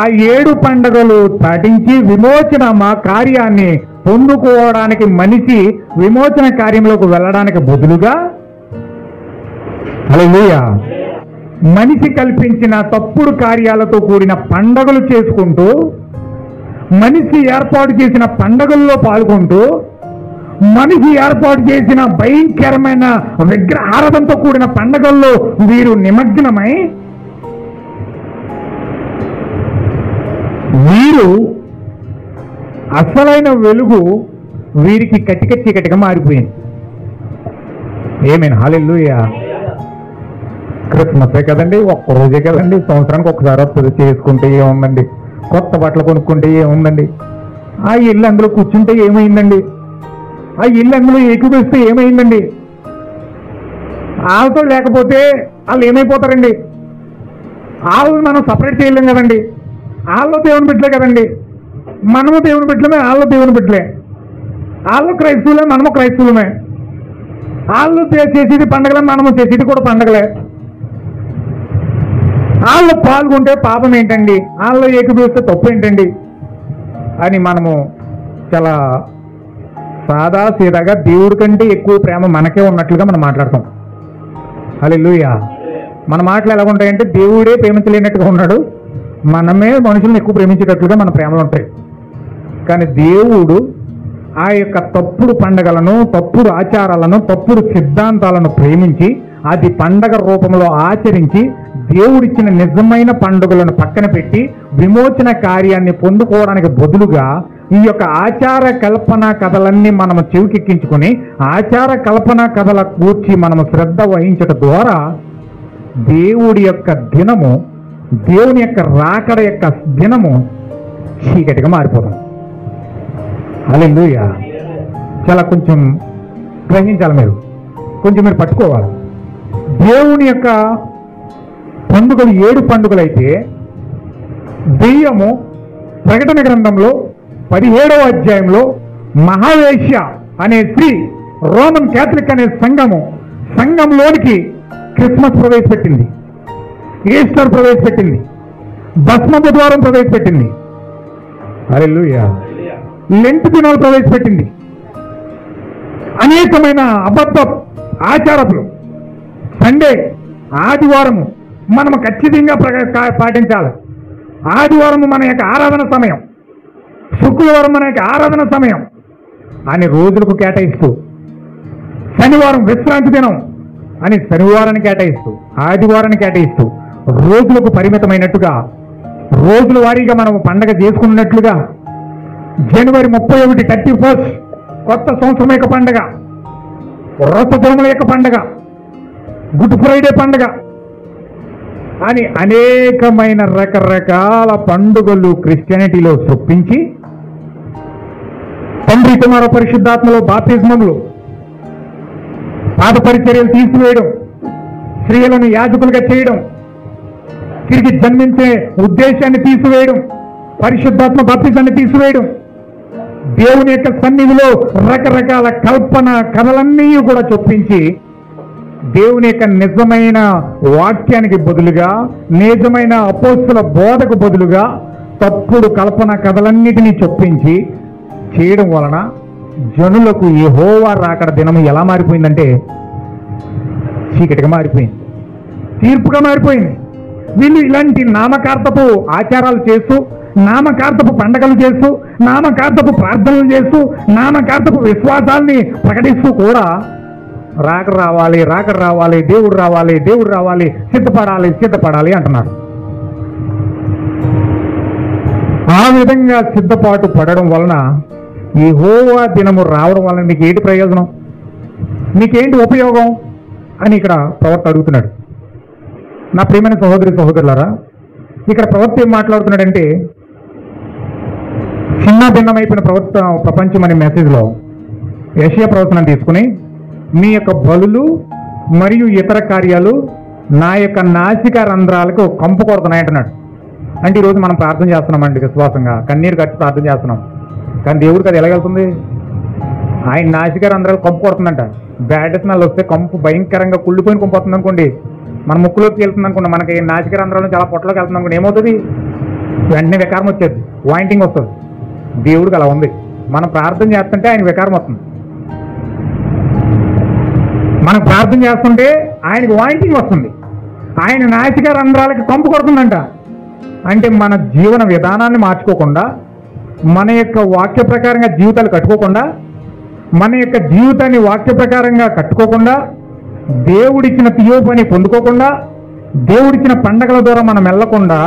ఆ 7 పండగలు పాటించి విమోచన కార్యాన్ని పొందుకోవడానికి మనిషి విమోచన కార్యంలోకి వెళ్ళడానికి బదులుగా హల్లెలూయా మనిషి కల్పించిన తప్పుడు కార్యాలతో కూడిన పండగలు చేసుకుంటూ, మనిషి ఏర్పాటు చేసిన పండగల్లో పాల్గొంటూ, మనిషి ఏర్పాటు చేసిన భయంకరమైన విగ్రహారాధనతో కూడిన పండగల్లో వీరు నిమగ్నమై వీరు అసలైన వెలుగు వీరికి కటిక చీకటిగా మారిపోయింది. ఏమైనా హల్లెలూయా. క్రిస్మసే కదండి, ఒక్కరోజే కదండి, సంవత్సరానికి ఒకసారి వస్తుంది, చేసుకుంటే ఏముందండి, కొత్త బట్టలు కొనుక్కుంటే ఏముందండి, ఆ ఇల్లు అందులో కూర్చుంటే ఏమైందండి, ఆ ఇల్లు అందులో ఏకీపిస్తే ఏమైందండి, వాళ్ళతో లేకపోతే వాళ్ళు ఏమైపోతారండి, వాళ్ళని మనం సపరేట్ చేయలేం కదండి, వాళ్ళు దేవుని బిడ్డలే కదండి, మనము దేవుని బిడ్డలమే, వాళ్ళు దేవుని బిడ్డలే, వాళ్ళు క్రైస్తవులే, మనము క్రైస్తవులమే, వాళ్ళు చేసేది పండగలే, మనము చేసేది కూడా పండగలే, వాళ్ళు పాల్గొంటే పాపం ఏంటండి, వాళ్ళు ఏకీపిస్తే తప్పు ఏంటండి అని మనము చాలా సాదా సీదాగా దేవుడి కంటే ఎక్కువ ప్రేమ మనకే ఉన్నట్లుగా మనం మాట్లాడతాం. హల్లెలూయా. మన మాటలు ఎలా ఉంటాయంటే, దేవుడే ప్రేమించలేనట్టుగా ఉన్నాడు, మనమే మనుషులను ఎక్కువ ప్రేమించేటట్లుగా మన ప్రేమలు ఉంటాయి. కానీ దేవుడు ఆ యొక్క తప్పుడు పండగలను, తప్పుడు ఆచారాలను, తప్పుడు సిద్ధాంతాలను ప్రేమించి అది పండగ రూపంలో ఆచరించి దేవుడిచ్చిన నిజమైన పండుగలను పక్కన పెట్టి విమోచన కార్యాన్ని పొందుకోవడానికి బదులుగా ఈ యొక్క ఆచార కల్పన కథలన్నీ మనము చెవికెక్కించుకొని ఆచార కల్పన కథల కూర్చి మనము శ్రద్ధ వహించడం ద్వారా దేవుడి యొక్క దినము, దేవుని యొక్క రాకడ యొక్క దినము చీకటిగా మారిపోతాం. హల్లెలూయా. చాలా కొంచెం గ్రహించాలి, కొంచెం మీరు పట్టుకోవాలి. దేవుని యొక్క పండుగలు 7 పండుగలు అయితే దెయ్యము ప్రకటన గ్రంథంలో 17వ అధ్యాయంలో మహావేశ్య అనే స్త్రీ రోమన్ క్యాథలిక్ అనే సంఘంలోనికి క్రిస్మస్ ప్రవేశపెట్టింది, ఈస్టర్ ప్రవేశపెట్టింది, భస్మ బుధవారం ప్రవేశపెట్టింది, హల్లెలూయా, లెంట్ దినాలు ప్రవేశపెట్టింది, అనేకమైన అబద్ధ ఆచారములు. సండే ఆదివారము మనము ఖచ్చితంగా పాటించాలి. ఆదివారము మన యొక్క ఆరాధన సమయం, శుక్రవారం మన యొక్క ఆరాధన సమయం అని రోజులకు కేటాయిస్తూ, శనివారం విశ్రాంతి దినం అని శనివారాన్ని కేటాయిస్తూ, ఆదివారాన్ని కేటాయిస్తూ రోజులకు పరిమితమైనట్టుగా రోజుల వారీగా మనము పండగ చేసుకున్నట్లుగా జనవరి 31, 31 కొత్త సంవత్సరం యొక్క పండగ, రథోత్సవముల యొక్క పండగ, గుడ్ ఫ్రైడే పండుగ అని అనేకమైన రకరకాల పండుగలు క్రిస్టియానిటీలో చొప్పించి తండ్రి కుమార పరిశుద్ధాత్మలో బాప్తిస్మములు, పాద పరిచర్యలు తీసివేయడం, స్త్రీలను యాజకులుగా చేయడం, తిరిగి జన్మించే ఉద్దేశాన్ని తీసివేయడం, పరిశుద్ధాత్మ బాప్తిజాన్ని తీసివేయడం, దేవుని యొక్క సన్నిధిలో రకరకాల కల్పన కథలన్నీ కూడా చొప్పించి దేవుని యొక్క నిజమైన వాక్యానికి బదులుగా, నిజమైన అపోస్తుల బోధకు బదులుగా తప్పుడు కల్పన కథలన్నిటినీ చొప్పించి చేయడం వలన జనులకు యెహోవా రాకడ దినము ఎలా మారిపోయిందంటే చీకటిగా మారిపోయింది, తీర్పుగా మారిపోయింది. వీళ్ళు ఇలాంటి నామకార్థపు ఆచారాలు చేస్తూ, నామకార్థపు పండగలు చేస్తూ, నామకార్థపు ప్రార్థనలు చేస్తూ, నామకార్థపు విశ్వాసాల్ని ప్రకటిస్తూ కూడా రాకడ రావాలి, రాకడ రావాలి, దేవుడు రావాలి, దేవుడు రావాలి, సిద్ధపడాలి, సిద్ధపడాలి అంటున్నారు. ఆ విధంగా సిద్ధపాటు పడడం వలన యెహోవా దినము రావడం వలన నీకు ఏంటి ప్రయోజనం, నీకేంటి ఉపయోగం అని ఇక్కడ ప్రవక్త అడుగుతున్నాడు. నా ప్రియమైన సహోదరి సహోదరులారా, ఇక్కడ ప్రవక్త ఏం మాట్లాడుతున్నాడంటే, చిన్న భిన్నమైపోయిన ప్రపంచం అనే మెసేజ్లో యెషయా ప్రవచనం తీసుకుని మీ యొక్క బలులు మరియు ఇతర కార్యాలు నా యొక్క నాసిక రంధ్రాలకు కంపు కొడుతున్నాయంటున్నాడు. అంటే ఈరోజు మనం ప్రార్థన చేస్తున్నామండి, విశ్వాసంగా కన్నీరు కట్టి ప్రార్థన చేస్తున్నాం, కానీ దేవుడికి అది ఎలాగెళ్తుంది? ఆయన నాసిక రంధ్రాలు కంపు కొడుతుందంట. బ్యాడ్ స్మెల్ వస్తే కంపు భయంకరంగా కుళ్ళిపోయిన కంపు వస్తుంది అనుకోండి, మన ముక్కులోకి వెళ్తుంది అనుకోండి, మనకి నాసిక రంధ్రాలు చాలా పొట్టలోకి వెళ్తుంది అనుకోండి, ఏమవుతుంది? వెంటనే వికారం వచ్చేది, వాయింటింగ్ వస్తుంది. దేవుడికి అలా ఉంది. మనం ప్రార్థన చేస్తుంటే ఆయన వికారం వస్తుంది, మనం ప్రార్థన చేస్తుంటే ఆయనకి వాయింటింగ్ వస్తుంది, ఆయన నాసిక రంధ్రాలకి కంపు కొడుతుందంట. అంటే మన జీవన విధానాన్ని మార్చుకోకుండా, మన యొక్క వాక్య ప్రకారంగా జీవితాలు కట్టుకోకుండా, మన యొక్క జీవితాన్ని వాక్య ప్రకారంగా కట్టుకోకుండా, దేవుడిచ్చిన తీయోపని పొందుకోకుండా, దేవుడిచ్చిన పండగల ద్వారా మనం వెళ్లకుండా,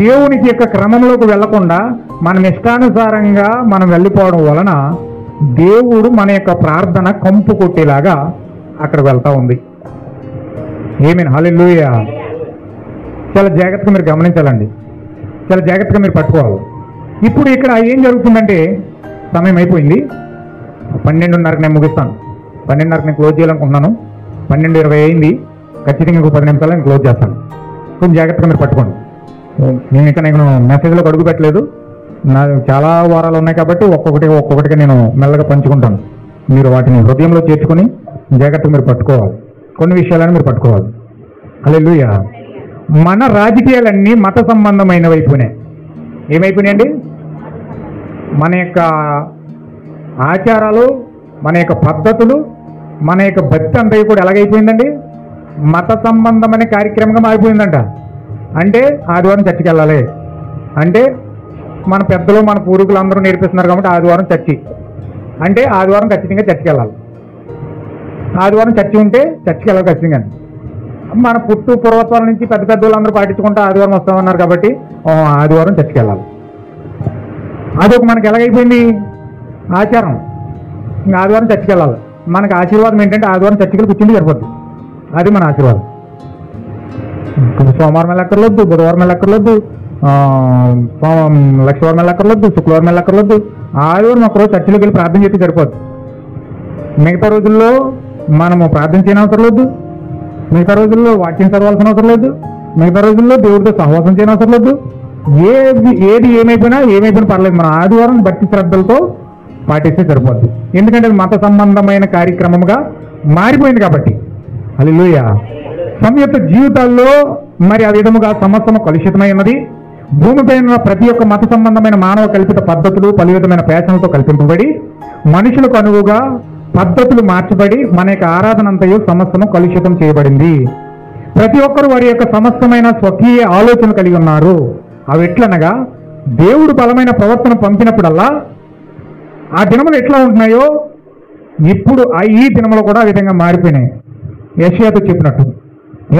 దేవునికి యొక్క క్రమంలోకి వెళ్లకుండా మనం ఇష్టానుసారంగా మనం వెళ్ళిపోవడం వలన దేవుడు మన యొక్క ప్రార్థన కంపు కొట్టేలాగా అక్కడ వెళ్తా ఉంది. ఆమేన్, హల్లెలూయా. చాలా జాగ్రత్తగా మీరు గమనించాలండి, చాలా జాగ్రత్తగా మీరు పట్టుకోవాలి. ఇప్పుడు ఇక్కడ ఏం జరుగుతుందంటే, సమయం అయిపోయింది, 12:30కి నేను ముగిస్తాను. 12:30కి నేను క్లోజ్ చేయాలనుకుంటున్నాను. 12:20 అయింది, ఖచ్చితంగా ఇంకో 10 నిమిషాలు నేను క్లోజ్ చేస్తాను. కొంచెం జాగ్రత్తగా మీరు పట్టుకోండి. నేను మెసేజ్లో అడుగు పెట్టలేదు, నా చాలా వారాలు ఉన్నాయి కాబట్టి ఒక్కొక్కటిగా నేను మెల్లగా పంచుకుంటాను. మీరు వాటిని హృదయంలో చేర్చుకొని జాగ్రత్తగా మీరు పట్టుకోవాలి, కొన్ని విషయాలను మీరు పట్టుకోవాలి. హల్లెలూయా. మన రాజకీయాలన్నీ మత సంబంధమైనవి అయిపోయినాయి. ఏమైపోయినాయండి? మన యొక్క ఆచారాలు, మన యొక్క పద్ధతులు, మన యొక్క భక్తి అంతా కూడా ఎలాగైపోయిందండి? మత సంబంధమైన కార్యక్రమంగా మారిపోయిందంట. అంటే ఆదివారం చర్చికి వెళ్ళాలి అంటే, మన పెద్దలు మన పూర్వీకులు అందరూ నేర్పిస్తున్నారు కాబట్టి ఆదివారం చర్చి అంటే ఆదివారం ఖచ్చితంగా చర్చికి వెళ్ళాలి. ఆదివారం చర్చి ఉంటే చర్చికి వెళ్ళాలి ఖచ్చితంగా. మన పూర్వత్వాల నుంచి పెద్ద పెద్ద వాళ్ళందరూ పాటించుకుంటూ ఆదివారం వస్తామన్నారు కాబట్టి ఆదివారం చర్చికి వెళ్ళాలి. అదొక మనకి ఎలాగైపోయింది? ఆచారం. ఇంకా ఆదివారం చర్చికి వెళ్ళాలి. మనకు ఆశీర్వాదం ఏంటంటే ఆదివారం చర్చికి కూర్చుంటే సరిపోద్ది, అది మన ఆశీర్వాదం. సోమవారం వెళ్ళక్కర్లొద్దు, బుధవారం వెళ్ళక్కర్లొద్దు, లక్షవారం వెళ్ళక్కర్లొద్దు, శుక్రవారం వెళ్ళక్కర్లొద్దు, ఆదివారం ఒకరోజు చర్చిలోకి వెళ్ళి ప్రార్థన చేస్తే సరిపోద్ది. మిగతా రోజుల్లో మనము ప్రార్థన చేయని అవసరం లేదు, మిగతా రోజుల్లో వాక్యం చదవాల్సిన అవసరం లేదు, మిగతా రోజుల్లో దేవుడితో సహవాసం చేయని అవసరం లేదు. ఏది ఏమైపోయినా పర్లేదు, మన ఆదివారం భక్తి శ్రద్ధలతో పాటిస్తే సరిపోద్ది. ఎందుకంటే అది మత సంబంధమైన కార్యక్రమంగా మారిపోయింది కాబట్టి. హల్లెలూయా. సంయుక్త జీవితాల్లో మరి ఆ విధముగా సమస్తము కలుషితమై ఉన్నది. భూమిపై ఉన్న ప్రతి ఒక్క మత సంబంధమైన మానవ కల్పిత పద్ధతులు పలు విధమైన ప్యాషన్లతో కల్పింపబడి మనుషులకు అనువుగా పద్ధతులు మార్చబడి మన యొక్క ఆరాధన అంతయు సమస్తము కలుషితం చేయబడింది. ప్రతి ఒక్కరు వారి యొక్క సమస్తమైన స్వకీయ ఆలోచనలు కలిగి ఉన్నారు. అవి ఎట్లనగా, దేవుడు బలమైన ప్రవర్తన పంపినప్పుడల్లా ఆ దినములు ఎట్లా ఉంటున్నాయో ఇప్పుడు ఈ దినములు కూడా ఆ విధంగా మారిపోయినాయి. యెషయాతో చెప్పినట్టు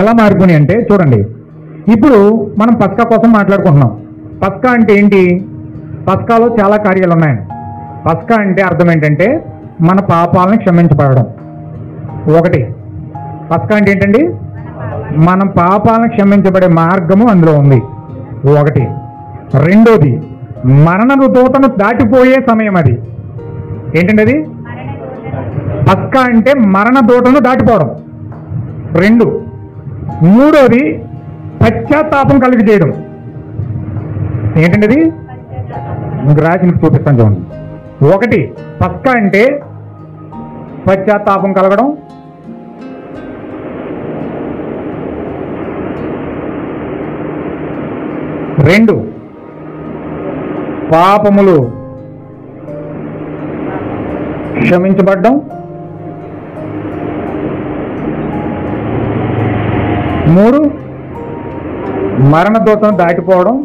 ఎలా మారిపోయినాయి అంటే చూడండి. ఇప్పుడు మనం పస్కా కోసం మాట్లాడుకుంటున్నాం. పస్కా అంటే ఏంటి? పస్కాలో చాలా కార్యాలు ఉన్నాయి. పస్కా అంటే అర్థం ఏంటంటే మన పాపాలను క్షమించబడడం. ఒకటి, పస్కా అంటే ఏంటండి? మన పాపాలను క్షమించబడే మార్గము అందులో ఉంది. ఒకటి. రెండోది, మరణ దూతను దాటిపోయే సమయం అది. ఏంటండి అది? పస్కా అంటే మరణ దూతను దాటిపోవడం. 2, మూడోది పశ్చాత్తాపం కలిగి చేయడం. ఏంటండి అది? మీకు రాసి చూపిస్తాను చూడండి. 1 పస్కా అంటే పశ్చాత్తాపం కలగడం. 2 పాపములు క్షమించబడ్డం. 3 మరణ దూతం దాటిపోవడం.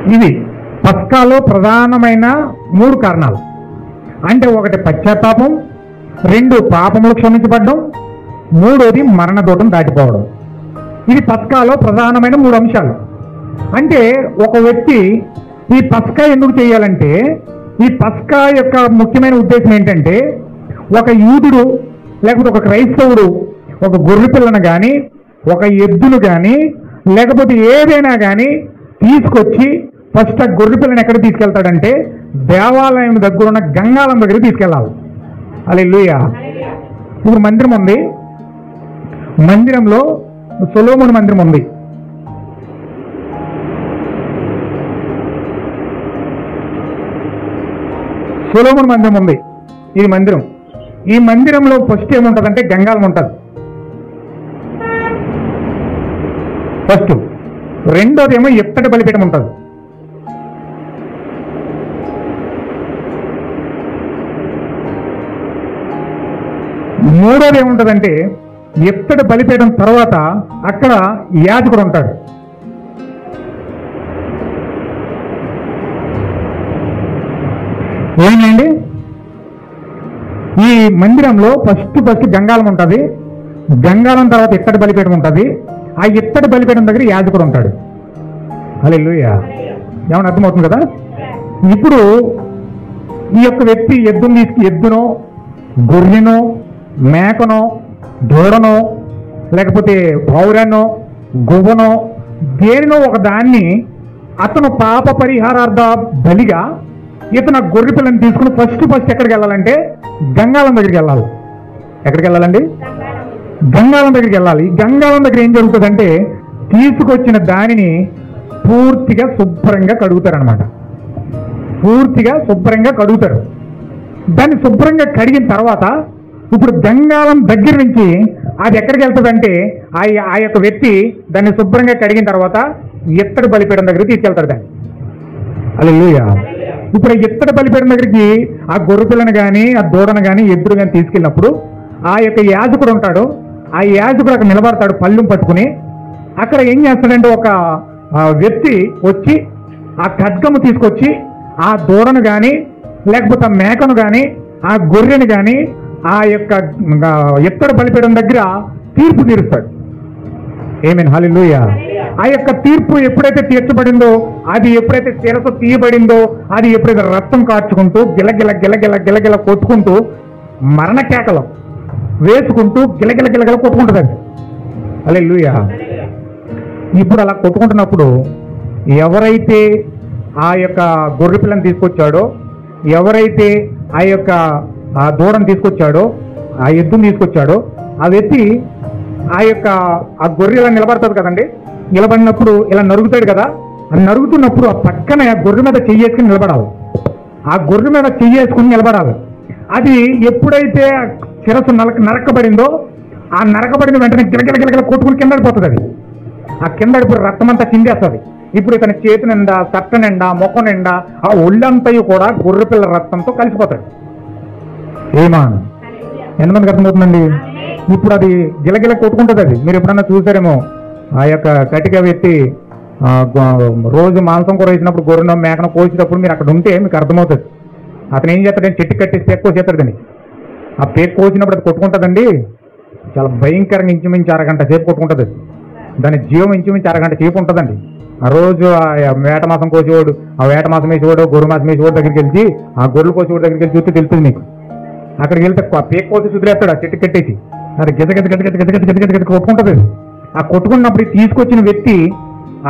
4 పస్కాలో ప్రధానమైన 3 కారణాలు. అంటే 1 పశ్చాత్తాపం, 2 పాపములు క్షమించబడ్డం, 3వది మరణ దూతం దాటిపోవడం. ఇది పస్కాలో ప్రధానమైన 3 అంశాలు. అంటే ఒక వ్యక్తి ఈ పస్కా ఎందుకు చేయాలంటే, ఈ పస్కా యొక్క ముఖ్యమైన ఉద్దేశం ఏంటంటే, ఒక యూదుడు లేకపోతే ఒక క్రైస్తవుడు ఒక గొర్రె పిల్లను కానీ, ఒక ఎద్దును కానీ, లేకపోతే ఏదైనా కానీ తీసుకొచ్చి ఫస్ట్ ఆ గొర్రె పిల్లని ఎక్కడ తీసుకెళ్తాడంటే దేవాలయం దగ్గర ఉన్న గంగాళం దగ్గరికి తీసుకెళ్ళాలి. హల్లెలూయా. ఇప్పుడు మందిరం ఉంది, మందిరంలో సొలొమోను మందిరం ఉంది. సొలొమోను మందిరం ఉంది. ఇది మందిరం. ఈ మందిరంలో ఫస్ట్ ఏముంటుందంటే గంగాళం ఉంటుంది ఫస్ట్. 2వది ఏమో ఎత్తడి బలిపీఠం ఉంటుంది. 3వది ఏముంటుందంటే ఎత్తడి బలిపీఠం తర్వాత అక్కడ యాజకుడు ఉంటాడు. ఏమండి, ఈ మందిరంలో ఫస్ట్ గంగాళం ఉంటుంది. గంగాళం తర్వాత ఎత్తడి బలిపీఠం ఉంటుంది. ఆ ఎత్తడి బలిపీఠం దగ్గర యాజకుడు ఉంటాడు. హల్లెలూయా. ఏమన్నా అర్థమవుతుంది కదా? ఇప్పుడు ఈ యొక్క వ్యక్తి ఎద్దునో గొర్రెనో మేకనో దూడనో లేకపోతే పౌరనో గువ్వనో దేనినో ఒక దాన్ని అతను పాప పరిహారార్థ బలిగా ఇతను గొర్రె పిల్లని తీసుకుని ఫస్ట్ ఎక్కడికి వెళ్ళాలంటే గంగాళం దగ్గరికి వెళ్ళాలి. ఎక్కడికి వెళ్ళాలండి? గంగాళం దగ్గరికి వెళ్ళాలి. గంగాళం దగ్గర ఏం జరుగుతుందంటే తీసుకొచ్చిన దానిని పూర్తిగా శుభ్రంగా కడుగుతారనమాట. పూర్తిగా శుభ్రంగా కడుగుతారు. దాన్ని శుభ్రంగా కడిగిన తర్వాత ఇప్పుడు గంగాళం దగ్గర నుంచి అది ఎక్కడికి వెళ్తుందంటే ఆ యొక్క వ్యక్తి దాన్ని శుభ్రంగా కడిగిన తర్వాత ఎత్తడి బలిపీఠం దగ్గరికి తీసుకెళ్తారు దాన్ని. హల్లెలూయా. ఇప్పుడు ఎత్తడి బలిపీఠం దగ్గరికి ఆ గొర్రె పిల్లను కానీ ఆ దూడను కానీ ఎద్దును కానీ తీసుకెళ్ళినప్పుడు ఆ యొక్క యాజకుడు ఉంటాడు. ఆ యాజకుడు అక్కడ నిలబడతాడు పళ్ళెం పట్టుకుని. అక్కడ ఏం చేస్తాడంటే ఒక వ్యక్తి వచ్చి ఆ ఖడ్గము తీసుకొచ్చి ఆ దూడను కానీ లేకపోతే ఆ మేకను కానీ ఆ గొర్రెను కానీ ఆ యొక్క ఎత్తడి బలిపీఠం దగ్గర తీర్పు తీరుస్తాడు. ఆమేన్. హల్లెలూయా. ఆ యొక్క తీర్పు ఎప్పుడైతే తీర్చబడిందో, అది ఎప్పుడైతే శిరస్సు తీయబడిందో, అది ఎప్పుడైతే రక్తం కార్చుకుంటూ గిలగిల గిలగిల గిలగిల కొట్టుకుంటూ మరణ కేకలు వేసుకుంటూ గిలగిల గిలగిల కొట్టుకుంటుంది అది. హల్లెలూయా. ఇప్పుడు అలా కొట్టుకుంటున్నప్పుడు ఎవరైతే ఆ యొక్క గొర్రె పిల్లని తీసుకొచ్చాడో, ఎవరైతే ఆ యొక్క ఆ దూడను తీసుకొచ్చాడో, ఆ ఎద్దును తీసుకొచ్చాడో, ఆ వ్యక్తి ఆ యొక్క ఆ గొర్రె ఇలా నిలబడుతుంది కదండి. నిలబడినప్పుడు ఇలా నరుగుతాడు కదా. అది నరుగుతున్నప్పుడు ఆ పక్కన గొర్రె మీద చెయ్యేసుకుని నిలబడాలి. ఆ గొర్రె మీద చెయ్యేసుకుని నిలబడాలి. అది ఎప్పుడైతే శిరస్సు నరకబడిందో ఆ నరకబడిన వెంటనే గిలగిల గిలగిల కొట్టుకుని కింద పడిపోతుంది. అది ఆ కింద పడిపోయి రక్తం అంతా చిందేస్తుంది. ఇప్పుడు ఇతని చేతి నిండా, సట్ట నిండా, మొక్క నిండా ఆ ఒళ్ళంతయు కూడా గొర్రె పిల్ల రక్తంతో కలిసిపోతాడు. ఏమా ఎంతమందికి అర్థమవుతుందండి? ఇప్పుడు అది గిలగిల కొట్టుకుంటుంది. అది మీరు ఎప్పుడన్నా చూసారేమో. ఆ యొక్క కటిక వ్యక్తి రోజు మాంసం కూర వేసినప్పుడు గొర్రెను మేకను కోసేటప్పుడు మీరు అక్కడ ఉంటే మీకు అర్థమవుతుంది. అతను ఏం చేస్తాడంటే చెట్టు కట్టేసి పేక్ కోసేస్తాడని. ఆ పేక్ కోసినప్పుడు అది కొట్టుకుంటుందండి. చాలా భయంకరంగా ఇంచుమించి అరగంట సేపు కొట్టుకుంటుంది. దాని జీవం ఇంచుమించి అరగంట సేపు ఉంటుందండి. ఆ రోజు ఆ వేట మాసం కోసేవాడు, ఆ వేట మాసం వేసేవాడు, గొర్రె మాసం వేసేవాడు దగ్గరికి వెళ్తే ఆ గొర్రెలు కోసేవాడు దగ్గరికి వెళ్ళి చూస్తే తెలుస్తుంది మీకు. అక్కడికి వెళ్తే పేక్ కోసి సుదిలేస్తాడు ఆ చెట్టు కట్టేసి. అది గిజ గిజ గిజ గిజ గిజ గిజ గిజ కొట్టుకుంటుంది. ఆ కొట్టుకున్నప్పుడు తీసుకొచ్చిన వ్యక్తి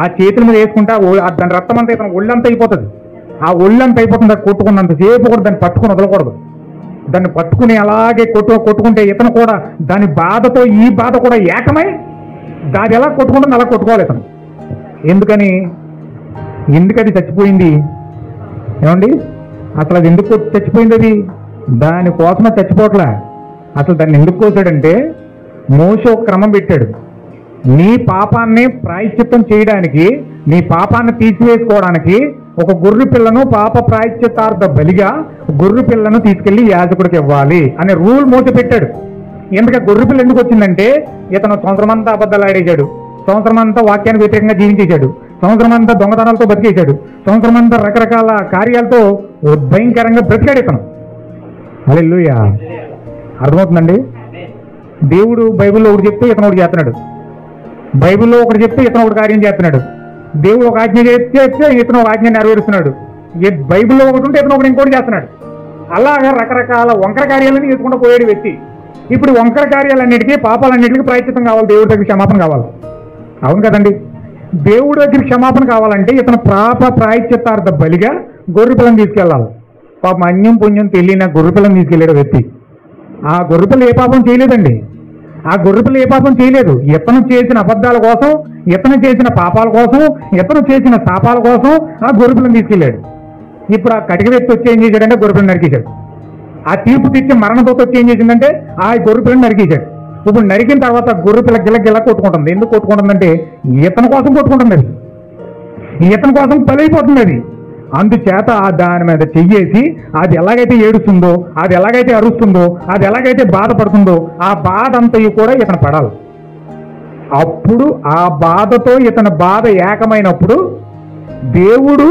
ఆ చేతుల మీద వేసుకుంటా దాని రక్తం అంతా ఇతను ఒళ్ళంతా అయిపోతుంది. ఆ ఒళ్ళంతా అయిపోతుంది. అది కొట్టుకున్నంతసేపు కూడా దాన్ని పట్టుకుని వదలకూడదు. దాన్ని పట్టుకుని అలాగే కొట్టుకుంటే ఇతను కూడా దాని బాధతో ఈ బాధ కూడా ఏకమై దాని ఎలా కొట్టుకుంటుంది అలా కొట్టుకోవాలి ఇతను. ఎందుకు అది చచ్చిపోయింది ఏమండి? అసలు అది ఎందుకు చచ్చిపోయింది? అది దానికోసమే చచ్చిపోవట్లే. అసలు దాన్ని ఎందుకు కోసాడంటే మోషే ఒక క్రమం పెట్టాడు. నీ పాపాన్ని ప్రాయశ్చిత్తం చేయడానికి, నీ పాపాన్ని తీసివేసుకోవడానికి ఒక గొర్రె పిల్లను పాప ప్రాయశ్చిత్తార్థ బలిగా గొర్రె పిల్లను తీసుకెళ్లి యాజకుడికి ఇవ్వాలి అనే రూల్ మోస పెట్టాడు. ఎందుకంటే గొర్రె పిల్ల ఎందుకు వచ్చిందంటే ఇతను సంవత్సరం అంతా అబద్ధాలు ఆడేశాడు, సంవత్సరం అంతా వాక్యానికి వ్యతిరేకంగా జీవించేశాడు, సంవత్సరం అంతా దొంగతనాలతో బతికేశాడు, సంవత్సరం అంతా రకరకాల కార్యాలతో భయంకరంగా బ్రతికాడు ఇతను. హల్లెలూయా. అర్థమవుతుందండి? దేవుడు బైబిల్లో ఒకటి చెప్తే ఇతను ఒకటి చేస్తున్నాడు, బైబిల్లో ఒకటి చెప్తే ఇతను ఒకటి కార్యం చేస్తున్నాడు. దేవుడు ఒక ఆజ్ఞ చేస్తే ఇతను ఒక ఆజ్ఞ నెరవేరుస్తున్నాడు. బైబిల్లో ఒకటి ఉంటే ఇతను ఒకటి ఇంకోటి చేస్తున్నాడు. అలాగా రకరకాల వంకర కార్యాలని తీసుకుంటూ పోయాడు వ్యక్తి. ఇప్పుడు వంకర కార్యాలన్నిటికీ, పాపాలన్నిటికీ ప్రాయశ్చిత్తం కావాలి, దేవుడి దగ్గర క్షమాపణ కావాలి. అవును కదండి? దేవుడి దగ్గర క్షమాపణ కావాలంటే ఇతను పాప ప్రాయశ్చిత్తార్థ బలిగా గొర్రె పిల్లని తీసుకెళ్ళాలి. పాపం అన్యం పుణ్యం తెలియని గొర్రె పిల్లని తీసుకెళ్ళాడు వ్యక్తి. ఆ గొర్రె పిల్ల ఏ పాపం చేయలేదండి. ఆ గొర్రె పిల్ల ఏ పాపం చేయలేదు. ఇతను చేసిన అబద్ధాల కోసం, ఇతను చేసిన పాపాల కోసం, ఇతను చేసిన శాపాల కోసం ఆ గొర్రె పిల్లని తీసుకెళ్ళాడు. ఇప్పుడు ఆ కటిక వ్యక్తి వచ్చి ఏం చేశాడంటే గొర్రె పిల్లని నరికేశాడు. ఆ తీర్పు తెచ్చి మరణంతో వచ్చి ఏం చేసిందంటే ఆ గొర్రె పిల్లని నరికేశాడు. ఇప్పుడు నరికిన తర్వాత గొర్రె పిల్ల గిల్ల కొట్టుకుంటుంది. ఎందుకు కొట్టుకుంటుందంటే ఇతని కోసం కొట్టుకుంటుంది. అది ఇతని కోసం బలైపోతుంది. అది అందుచేత దాని మీద చెయ్యేసి అది ఎలాగైతే ఏడుస్తుందో, అది ఎలాగైతే అరుస్తుందో, అది ఎలాగైతే బాధపడుతుందో ఆ బాధ అంతయు కూడా ఇతను పడాలి. అప్పుడు ఆ బాధతో ఇతని బాధ ఏకమైనప్పుడు దేవుడు,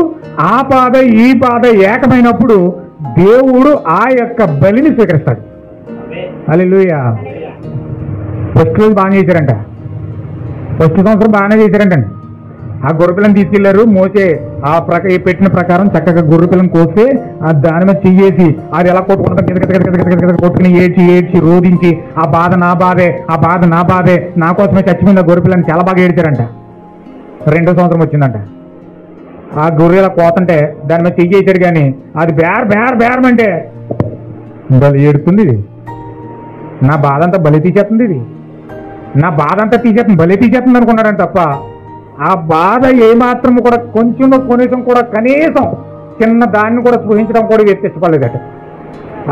ఆ బాధ ఈ బాధ ఏకమైనప్పుడు దేవుడు ఆ యొక్క బలిని స్వీకరిస్తాడు. హల్లెలూయా. ఫస్ట్ రోజు బాగానే చేశారంట, ఫస్ట్ సంవత్సరం బాగానే చేశారంటండి. ఆ గొర్రెపిల్లని తీసుకెళ్లారు. మోసే ఆ పెట్టిన ప్రకారం చక్కగా గొర్రెపిల్లని కోస్తే దాని మీద చెయ్యేసి అది ఎలా కొట్టుకుంటాం కొట్టుకుని ఏడ్చి రోధించి ఆ బాధ నా బాధే, ఆ బాధ నా బాధే, నా కోసమే చచ్చిపోయింది ఆ గొర్రెపిల్లని చాలా బాగా ఏడ్చారంట. రెండో సంవత్సరం వచ్చిందంట. ఆ గొర్రెల కోతంటే దాని మీద చెయ్యేసాడు, కానీ అది బేరమంటే బలి ఏడుతుంది. ఇది నా బాధ అంతా బలి తీసేస్తుంది, ఇది నా బాధ అంతా తీసేస్తుంది, బలి తీసేస్తుంది అనుకున్నాడని తప్ప ఆ బాధ ఏమాత్రం కూడా కొంచెం కూడా కనీసం చిన్న దాన్ని కూడా స్పృహించడం కూడా వ్యత్యాసపడలేదట.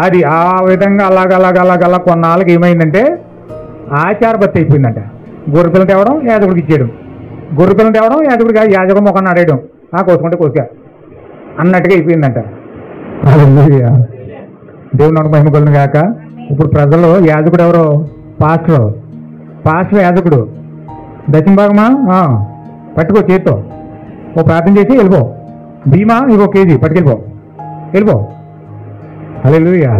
అది ఆ విధంగా అలాగ కొన్నాళ్ళకి ఏమైందంటే ఆచారబత్తి అయిపోయిందంట. గొర్రెపిల్లని తేవడం, యాజకుడికి ఇచ్చేయడం, గొర్రెపిల్లని తేవడం, యాజకుడు మొఖాన్ని ఆడేయడం, కోసుకుంటే కోసుగా అన్నట్టుగా అయిపోయిందంట. దేవుని నాకు మహిమ కలుగును గాక. ఇప్పుడు ప్రజలు యాజకుడు ఎవరో? పాస్టర్ యాజకుడు. దక్షిణ భాగమా పట్టుకో, చేత్తో ఓ ప్రార్థన చేసి వెళ్ళిపో. భీమా ఇగో కేజీ వెళ్ళిపో. హల్లెలూయా.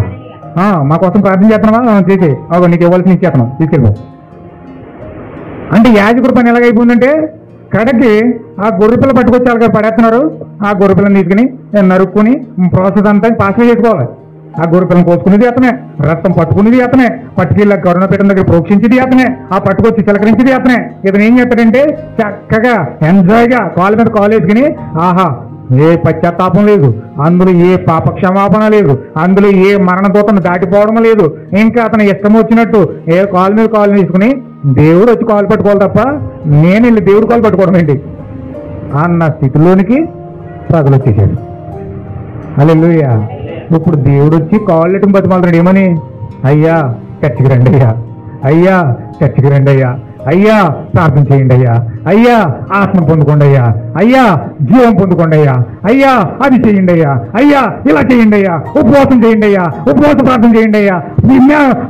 మా కోసం ప్రార్థన చేస్తున్నావా? చేసి నీకు ఇవ్వాల్సిన ఇచ్చేస్తున్నాం, తీసుకెళ్ళిపో. అంటే యాజకుడు పని ఎలాగైపోయిందంటే కడకి ఆ గొర్రెపిల్ల పట్టుకొచ్చి అలాగే పడేస్తున్నారు. ఆ గొర్రెపిల్లని తీసుకుని నరుక్కుని ప్రాసెస్ అంతా పాస్ చేసుకోవాలి. ఆ గొర్రెపిల్లని కోసుకునేది అతనే, రక్తం పట్టుకునేది అతనే, పట్టుకెళ్ళి కరుణపీఠం దగ్గర ప్రోక్షించేది అతనే, ఆ పట్టుకొచ్చి చిలకరించేది అతనే. ఇతను ఏం చేస్తాడంటే చక్కగా ఎంజాయ్గా కాలు మీద కాలు వేసుకుని ఆహా ఏ పశ్చాత్తాపం లేదు, అందులో ఏ పాప క్షమాపణ లేదు, అందులో ఏ మరణదూతను దాటిపోవడం లేదు. ఇంకా అతను ఇష్టం వచ్చినట్టు ఏ కాలు మీద కాలు వేసుకుని దేవుడు వచ్చి కాలు పట్టుకోవాలి తప్ప నేను వెళ్ళి దేవుడు కాలు పట్టుకోవడం ఏంటి అన్న స్థితిలోనికి ప్రజలు వచ్చేసాడు. హల్లెలూయా. ఇప్పుడు దేవుడు వచ్చి కాళ్ళు ఎట్టుకుని బతిమాలుతున్నాడు. ఏమని? అయ్యా చర్చికి రండి అయ్యా, అయ్యా చర్చికి రండి అయ్యా, అయ్యా ప్రార్థన చేయండి అయ్యా, అయ్యా ఆత్మ పొందుకోండి అయ్యా, అయ్యా జీవం పొందుకోండి అయ్యా, అయ్యా అది చేయండి అయ్యా, అయ్యా ఇలా చేయండి అయ్యా, ఉపవాసం చేయండి అయ్యా, ఉపవాస ప్రార్థన చేయండి అయ్యా,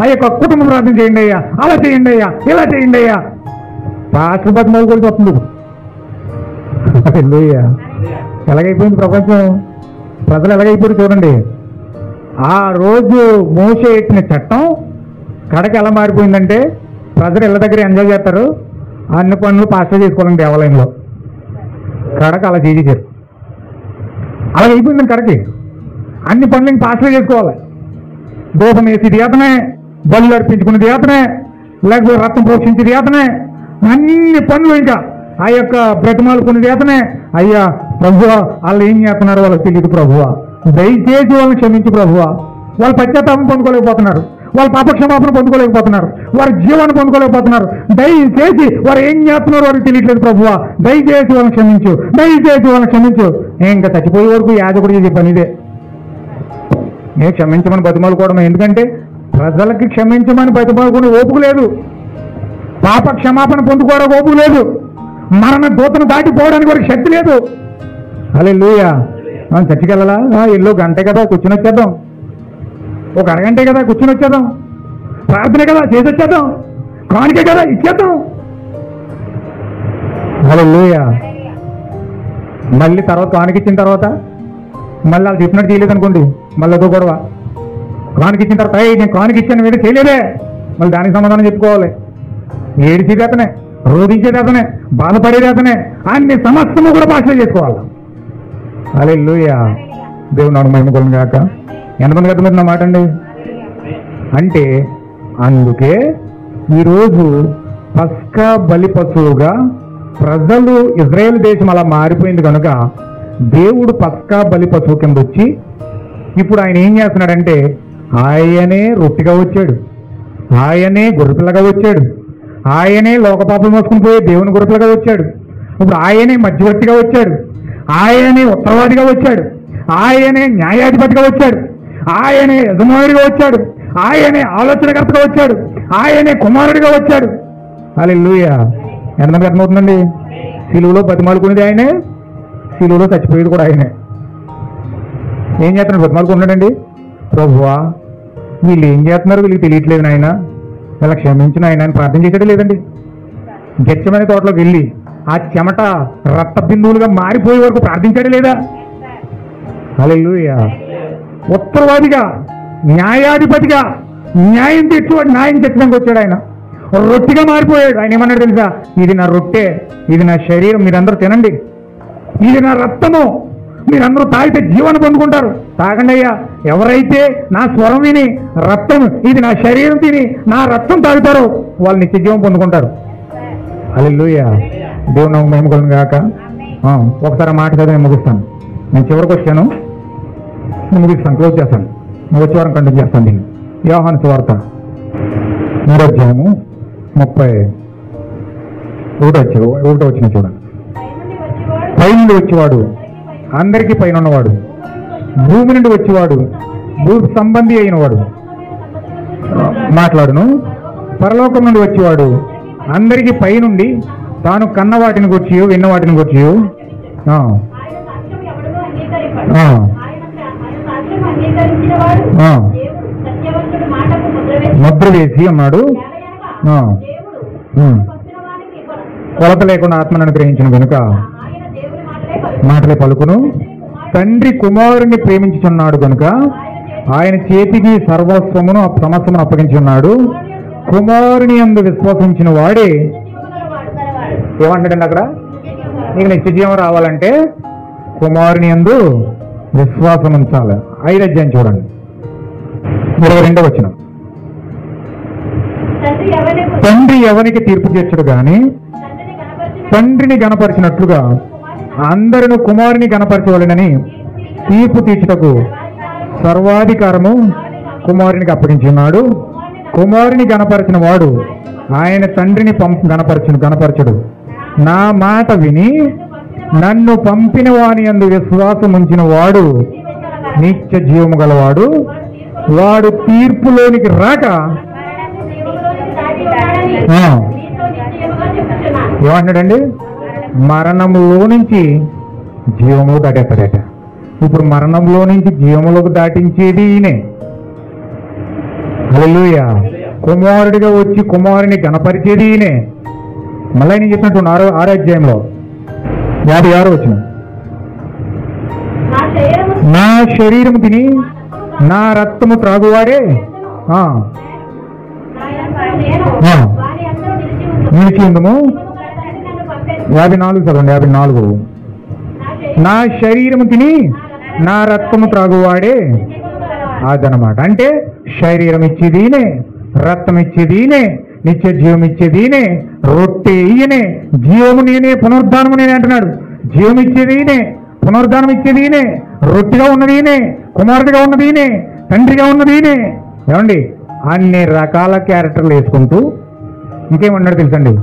ఆ యొక్క కుటుంబ ప్రార్థన చేయండి అయ్యా, అలా చేయండి అయ్యా, ఇలా చేయండి అయ్యా. పాస్టర్ బతిమాలు కూడా వస్తుంది. ఎలాగైపోయింది ప్రపంచం, ప్రజలు ఎలాగైపోయారు చూడండి. ఆ రోజు మోసే ఎక్కిన చట్టం కడకి ఎలా మారిపోయిందంటే ప్రజలు ఇళ్ళ దగ్గర ఎంజాయ్ చేస్తారు, అన్ని పనులు పాస్టర్ చేసుకోవాలని దేవాలయంలో. కడక అలా చేసేసారు. అలా అయిపోయింది కడకి. అన్ని పనులు పాస్టర్ చేసుకోవాలి. దూపం వేసేది అతనే, బళ్ళు అర్పించుకునేది అతనే, లేకపోతే రక్తం పోషించేది అతనే, అన్ని పనులు ఇంకా ఆ యొక్క బ్రతిమాలుకునేది అతనే. అయ్యా ప్రభువా, వాళ్ళు ఏం చేస్తున్నారు వాళ్ళకి తెలియదు ప్రభువా, దయచేసి వాళ్ళని క్షమించు ప్రభువా. వాళ్ళు పశ్చాత్తాపం పొందుకోలేకపోతున్నారు, వాళ్ళ పాపక్షమాపణ పొందుకోలేకపోతున్నారు, వారి జీవాన్ని పొందుకోలేకపోతున్నారు. దయచేసి వారు ఏం చేస్తున్నారో వారికి తెలియట్లేదు ప్రభువా, దయచేసి వాళ్ళని క్షమించు, దయచేసి వాళ్ళని క్షమించు. ఇంకా చచ్చిపోయే వరకు యాజకుడు చేసే పని ఇదే. క్షమించమని బతిమాలుకోవడం. ఎందుకంటే ప్రజలకి క్షమించమని బతిమాలుకునే ఓపిక లేదు, పాప క్షమాపణ పొందుకోవడానికి ఓపిక లేదు, మరణ దూతను దాటిపోవడానికి వారికి శక్తి లేదు. హల్లెలూయా. మనం చర్చికి వెళ్ళాలా? ఎల్లో గంటే కదా కూర్చుని వచ్చేద్దాం, ఒక అరగంటే కదా కూర్చుని వచ్చేద్దాం, ప్రార్థనే కదా చేసి వచ్చేద్దాం, కానికే కదా ఇచ్చేద్దాం. హల్లెలూయా. మళ్ళీ తర్వాత కానికిచ్చిన తర్వాత మళ్ళీ వాళ్ళు చెప్పినట్టు చేయలేదు అనుకోండి, మళ్ళీ అదో గొడవ. కానికిచ్చిన తర్వాత నేను కానికిచ్చాను వీడు చేయలేదే, మళ్ళీ దానికి సమాధానం చెప్పుకోవాలి. ఏడిచేది అతనే, రోధించేది అతనే, బాధపడేది అతనే, అన్ని సమస్తము కూడా భాషలో చేసుకోవాలి. హల్లెలూయా. దేవుని నామమునకు మహిమ కలుగును గాక. ఎంతమంది అర్థమవుతుంది నా మాట అండి? అంటే అందుకే ఈరోజు పస్కా బలి పశువుగా ప్రజలు ఇజ్రాయేల్ దేశం అలా మారిపోయింది కనుక దేవుడు పస్కా బలి పశువు కింద వచ్చి ఇప్పుడు ఆయన ఏం చేస్తున్నాడంటే ఆయనే రొట్టిగా వచ్చాడు, ఆయనే గొర్రెపిల్లగా వచ్చాడు, ఆయనే లోకపాపలు మోసుకుని పోయే దేవుని గొర్రెపిల్లగా వచ్చాడు. ఇప్పుడు ఆయనే మధ్యవర్తిగా వచ్చాడు, ఆయనే ఉత్తరవాదిగా వచ్చాడు, ఆయనే న్యాయాధిపతిగా వచ్చాడు, ఆయనే యజమానుడిగా వచ్చాడు, ఆయనే ఆలోచనకర్తగా వచ్చాడు, ఆయనే కుమారుడిగా వచ్చాడు. హల్లెలూయా. ఎంతమంది అర్థమవుతుందండి? సిలువలో బతిమాలుకునేది ఆయనే, సిలువలో చచ్చిపోయేది కూడా ఆయనే. ఏం చేస్తున్నాడు? బతిమాలుకుంటున్నాడండి. ప్రభువా, వీళ్ళు ఏం చేస్తున్నారు, వీళ్ళకి తెలియట్లేదు నాయన, ఇలా క్షమించిన ఆయన అని ప్రార్థన చేసేదే లేదండి. గెచ్చమనే తోటలోకి వెళ్ళి ఆ చెమట రక్త బిందువులుగా మారిపోయే వరకు ప్రార్థించాడే లేదా? హల్లెలూయా. ఉత్తరవాదిగా, న్యాయాధిపతిగా, న్యాయం తెచ్చేవాడు న్యాయం తెచ్చడానికి వచ్చాడు ఆయన. రొట్టిగా మారిపోయాడు. ఆయన ఏమన్నాడు తెలుసా? ఇది నా రొట్టె, ఇది నా శరీరం, మీరందరూ తినండి, ఇది నా రక్తము, మీరందరూ తాగితే జీవనం పొందుకుంటారు, తాగండి అయ్యా. ఎవరైతే నా స్వరం విని రక్తం, ఇది నా శరీరం తిని నా రక్తం తాగుతారో వాళ్ళు నిత్య జీవం పొందుకుంటారు. హల్లెలూయా. దేవుని నామమునకు మహిమ కలుగును గాక. ఒకసారి మాట చదివి నేను ముగిస్తాను. నేను చివరికి వచ్చాను, నేను ముగిస్తాను, క్లోజ్ చేస్తాను. నేను వచ్చే వారం కంటిన్యూ చేస్తాను దీన్ని. యోహాను సువార్త 3వ అధ్యాయము 31వ వచనం చూడండి. పైనుండి వచ్చేవాడు, అందరికీ పైన ఉన్నవాడు, భూమి నుండి వచ్చేవాడు, భూ సంబంధి అయినవాడు మాట్లాడును. పరలోకం నుండి వచ్చేవాడు, అందరికీ పైనుండి తాను కన్న వాటిని గురించి విన్న వాటిని గురించి ముద్ర వేసి అన్నాడు. కొలత లేకుండా ఆత్మను అనుగ్రహించిన కనుక మాటలే పలుకును. తండ్రి కుమారుని ప్రేమించుచున్నాడు కనుక ఆయన చేతికి సర్వస్వమును సమస్తమును అప్పగించి ఉన్నాడు. కుమారుని యందు విశ్వసించిన వాడే ఏమంటాడండి అక్కడ? నీకు నిత్యజీవం రావాలంటే కుమారుని యందు విశ్వాసం ఉంచాలి. 5వ అధ్యాయం చూడండి, 22వ వచనం. తండ్రి ఎవరికి తీర్పు తీర్చడు గాని తండ్రిని గణపరిచినట్లుగా అందరిని కుమారుని గణపరచవలెనని తీర్పు తీర్చుటకు సర్వాధికారము కుమారునికి అప్పగించి ఉన్నాడు. కుమారుని గణపరిచిన వాడు ఆయన తండ్రిని గణపరచడు. నా మాట విని నన్ను పంపిన వాని యందు విశ్వాసం ఉంచిన వాడు నిత్య జీవము గలవాడు, వాడు తీర్పులోనికి రాక ఏమంటాడండి? మరణంలో నుంచి జీవము దాటేస్తాడట. ఇప్పుడు మరణంలో నుంచి జీవములోకి దాటించేది ఈయనే. హల్లెలూయా. కుమారుడిగా వచ్చి కుమారుని గణపరిచేది ఈయనే. మళ్ళీ నేను చెప్పినట్టు 6వ అధ్యాయంలో 56వ వచనం. నా శరీరము తిని నా రక్తము త్రాగువాడే నిలిచి ఉందము. 54 చదవండి. 54. నా శరీరము తిని నా రక్తము త్రాగువాడే. అదనమాట. అంటే శరీరం ఇచ్చేదీనే, రక్తం ఇచ్చేదీనే, నిత్య జీవం ఇచ్చేది ఈయనే, రొట్టె ఈయనే, జీవము నేనే, పునరుద్ధానము నేనే అంటున్నాడు. జీవం ఇచ్చేది ఈయనే, పునరుద్ధానం ఇచ్చేది ఈయనే, రొట్టెగా ఉన్నది ఈయనే, కుమారుడిగా ఉన్నది ఈయనే, తండ్రిగా ఉన్నది ఈయనే. ఏమండి, అన్ని రకాల క్యారెక్టర్లు వేసుకుంటూ ఇంకేమన్నాడు తెలుసండి,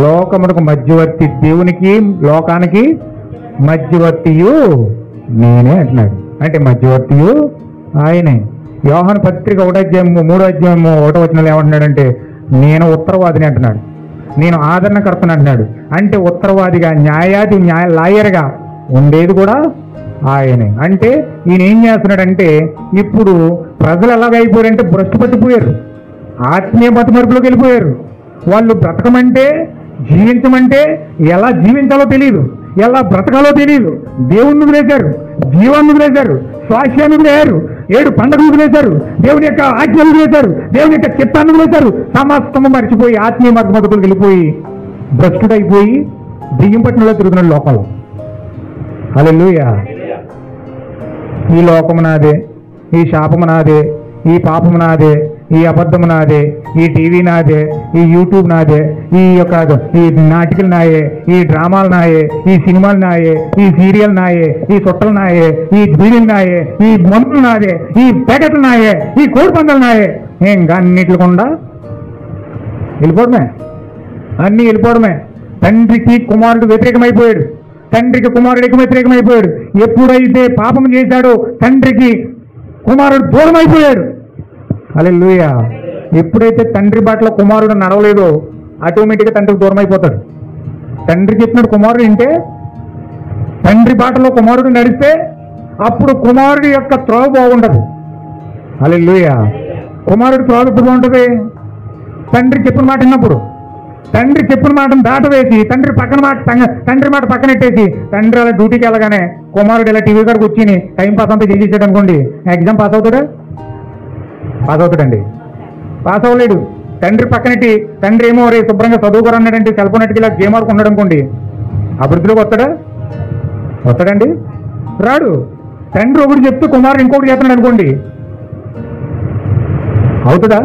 లోకమునకు మధ్యవర్తి, దేవునికి లోకానికి మధ్యవర్తియు నేనే అంటున్నాడు. అంటే మధ్యవర్తియు ఆయనే. యోహాను పత్రిక 1 అధ్యాయం 3 అధ్యాయం 1 వచనంలో ఏమంటున్నాడంటే, నేను ఉత్తరవాదిని అంటున్నాడు, నేను ఆదరణకర్తను అంటున్నాడు. అంటే ఉత్తరవాదిగా, లాయర్గా ఉండేది కూడా ఆయనే. అంటే ఈయన ఏం చేస్తున్నాడంటే, ఇప్పుడు ప్రజలు ఎలాగైపోయారంటే భ్రష్టు పట్టిపోయారు, ఆత్మీయ మతమరుపులోకి వెళ్ళిపోయారు. వాళ్ళు బ్రతకమంటే, జీవించమంటే ఎలా జీవించాలో తెలియదు, ఎలా బ్రతకాలో తెలియదు. దేవుణ్ణి వదిలేశారు, జీవాన్ని వదిలేశారు, స్వాస్యాన్ని వదిలేశారు, 7 పండుగలు వదిలేశారు, దేవుని యొక్క ఆజ్ఞలు వదిలేశారు, దేవుని యొక్క చిత్తాన్ని వదిలేశారు. సమస్తము మర్చిపోయి ఆత్మీయ మతమరుపులకు వెళ్ళిపోయి భ్రష్టుడైపోయి బియ్యం పట్టినలో తిరుగుతున్నాడు లోకంలో. హల్లెలూయా. ఈ లోకము నాదే, ఈ శాపము నాదే, ఈ పాపము నాదే, ఈ అబద్ధము నాదే, ఈ టీవీ నాదే, ఈ యూట్యూబ్ నాదే, ఈ నాటికలు నాయే, ఈ డ్రామాలు నాయే, ఈ సినిమాలు నాయే, ఈ సీరియల్ నాయే, ఈ చుట్టలు నాయే, ఈ బీడీలు నాయే, ఈ మందులు నాదే, ఈ ప్యాకెట్లు నాయే, ఈ కోడి పందాలు నాయే. ఇంకా అన్నిటికుండా వెళ్ళిపోవడమే, అన్నీ వెళ్ళిపోవడమే. తండ్రికి కుమారుడు వ్యతిరేకమైపోయాడు, తండ్రికి కుమారుడికి వ్యతిరేకమైపోయాడు. ఎప్పుడైతే పాపం చేశాడో తండ్రికి కుమారుడు దూరం అయిపోయాడు. హల్లెలూయా. ఎప్పుడైతే తండ్రి బాటలో కుమారుడు నడవలేదో ఆటోమేటిక్గా తండ్రికి దూరం అయిపోతాడు. తండ్రి చెప్పినట్టు కుమారుడు వింటే, తండ్రి బాటలో కుమారుడు నడిస్తే అప్పుడు కుమారుడి యొక్క త్రోవ బాగుండదు. హల్లెలూయా. కుమారుడి త్రోవ ఎప్పుడు బాగుంటుంది? తండ్రి చెప్పిన మాట విన్నప్పుడు. తండ్రి చెప్పిన మాటను దాటవేసి తండ్రి మాట పక్కనెట్టేసి తండ్రి అలా డ్యూటీకి వెళ్ళగానే కుమారుడు ఇలా టీవీ గారికి వచ్చి టైం పాస్ అంతా చేసేసాడు అనుకోండి, ఎగ్జామ్ పాస్ అవుతాడా? పాస్ అవుతాడండి? పాస్ అవ్వలేడు. తండ్రి పక్కనెట్టి తండ్రి ఏమో రే శుభ్రంగా చదువుకోరు అన్నాడంటే సెల్ ఫోన్ నెట్కి ఇలా గేమ్ ఆడుకున్నాడు అనుకోండి, అభివృద్ధిలోకి వస్తాడండి? రాడు. తండ్రి ఒకటి చెప్తూ కుమారుడు ఇంకొకటి చేస్తున్నాడు అనుకోండి, అవుతుందా?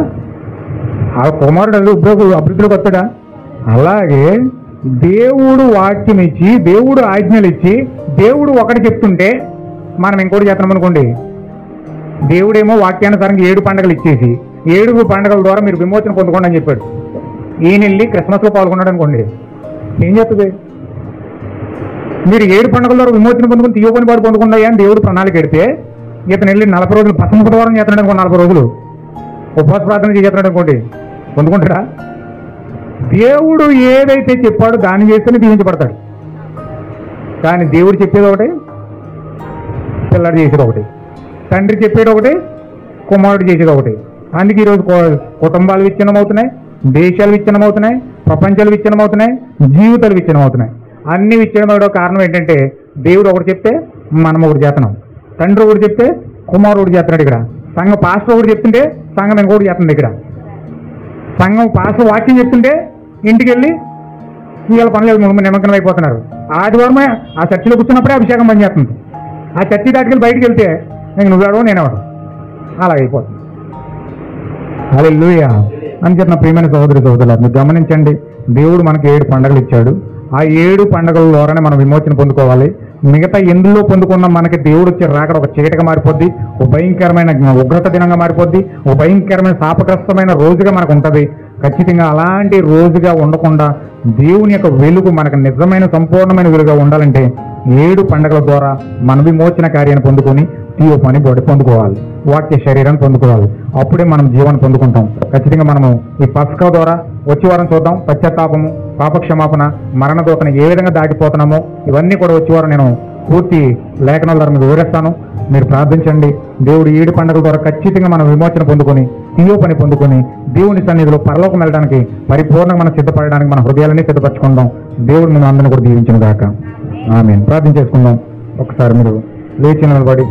ఆ కుమారుడు అభివృద్ధిలోకి వస్తాడా? అలాగే దేవుడు వాక్యం ఇచ్చి, దేవుడు ఆజ్ఞలు ఇచ్చి, దేవుడు ఒకటి చెప్తుంటే మనం ఇంకోటి చేస్తున్నాం అనుకోండి. దేవుడేమో వాక్యానుసారంగా 7 పండుగలు ఇచ్చేసి 7 పండుగల ద్వారా మీరు విమోచన పొందుకోండి అని చెప్పాడు. ఈయన వెళ్ళి క్రిస్మస్లో పాల్గొన్నాడు అనుకోండి, ఏం చేస్తుంది? మీరు 7 పండుగల ద్వారా విమోచన పొందుకుని తీయకొని పాటు పొందుకున్నాయి అని దేవుడు ప్రణాళిక పెడితే, ఇతను వెళ్ళి 40 రోజులు పసమ బుధవారం చేస్తున్నాడు అనుకోండి, 40 రోజులు ఉపవాస ప్రార్థన చేస్తున్నాడు అనుకోండి, పొందుకుంటాడా? దేవుడు ఏదైతే చెప్పాడో దాన్ని చేస్తేనే దీవించబడతాడు. కానీ దేవుడు చెప్పేది ఒకటి, పిల్లాడు చేసేది ఒకటి, తండ్రి చెప్పేది ఒకటి, కుమారుడు చేసేది ఒకటి. అందుకే ఈరోజు కుటుంబాలు విచ్ఛిన్నం అవుతున్నాయి, దేశాలు విచ్ఛిన్నం అవుతున్నాయి, ప్రపంచాలు విచ్ఛిన్నం అవుతున్నాయి, జీవితాలు విచ్ఛిన్నం అవుతున్నాయి. అన్ని విచ్ఛిన్నం అవడం కారణం ఏంటంటే దేవుడు ఒకటి చెప్తే మనం ఒకటి చేస్తున్నాం, తండ్రి ఒకటి చెప్తే కుమారుడు చేస్తున్నాడు. ఇక్కడ సంఘం పాస్టర్ ఒకటి చెప్తుంటే సంఘం ఇంకొకటి చేస్తుంది. ఇక్కడ సంఘం పాస్టర్ వాక్యం చెప్తుంటే ఇంటికి వెళ్ళి ఇవాళ పనులు నిమగ్నం అయిపోతున్నారు. ఆదివారమే ఆ చర్చిలో కూర్చున్నప్పుడే అభిషేకం పని చేస్తుంది. ఆ చర్చి దాటికి బయటికి వెళ్తే నేను నువ్వాడో నేనవాడు అలాగైపోతుంది. హల్లెలూయా అని చెప్పిన ప్రియమైన సహోదరులారా, మీరు గమనించండి, దేవుడు మనకు 7 పండుగలు ఇచ్చాడు. ఆ 7 పండుగల ద్వారానే మనం విమోచన పొందుకోవాలి. మిగతా ఎందులో పొందుకున్న మనకి దేవుడు వచ్చి రాకడ ఒక చీకటిగా మారిపోద్ది, ఒక భయంకరమైన ఉగ్రత దినంగా మారిపోద్ది, ఒక భయంకరమైన శాపగ్రస్తమైన రోజుగా మనకు ఉంటుంది. ఖచ్చితంగా అలాంటి రోజుగా ఉండకుండా దేవుని యొక్క వెలుగు మనకు నిజమైన సంపూర్ణమైన వెలుగుగా ఉండాలంటే 7 పండుగల ద్వారా మన విమోచన కార్యాన్ని పొందుకొని తీయ పని పొందుకోవాలి, వాక్య శరీరాన్ని పొందుకోవాలి. అప్పుడే మనం జీవాన్ని పొందుకుంటాం. ఖచ్చితంగా మనము ఈ పస్కా ద్వారా వచ్చే వారం చూద్దాం. పశ్చాత్తాపము, పాపక్షమాపణ, మరణదోతను ఏ విధంగా దాటిపోతున్నామో ఇవన్నీ కూడా వచ్చే వారం నేను పూర్తి లేఖనాల ద్వారా మీకు వివరిస్తాను. మీరు ప్రార్థించండి. దేవుడు 7 పండుగల ద్వారా ఖచ్చితంగా మనం విమోచన పొందుకొని తీయో పని పొందుకొని దేవుని సన్నిధిలో పరలోకం వెళ్ళడానికి పరిపూర్ణంగా మనం సిద్ధపడడానికి మన హృదయాలన్నీ సిద్ధపరచుకుందాం. దేవుడు మనం అందరినీ కూడా దీవించిన దాకా ఆమేన్. ప్రార్థన చేసుకుందాం. ఒకసారి మీరు లేచి నిలబడి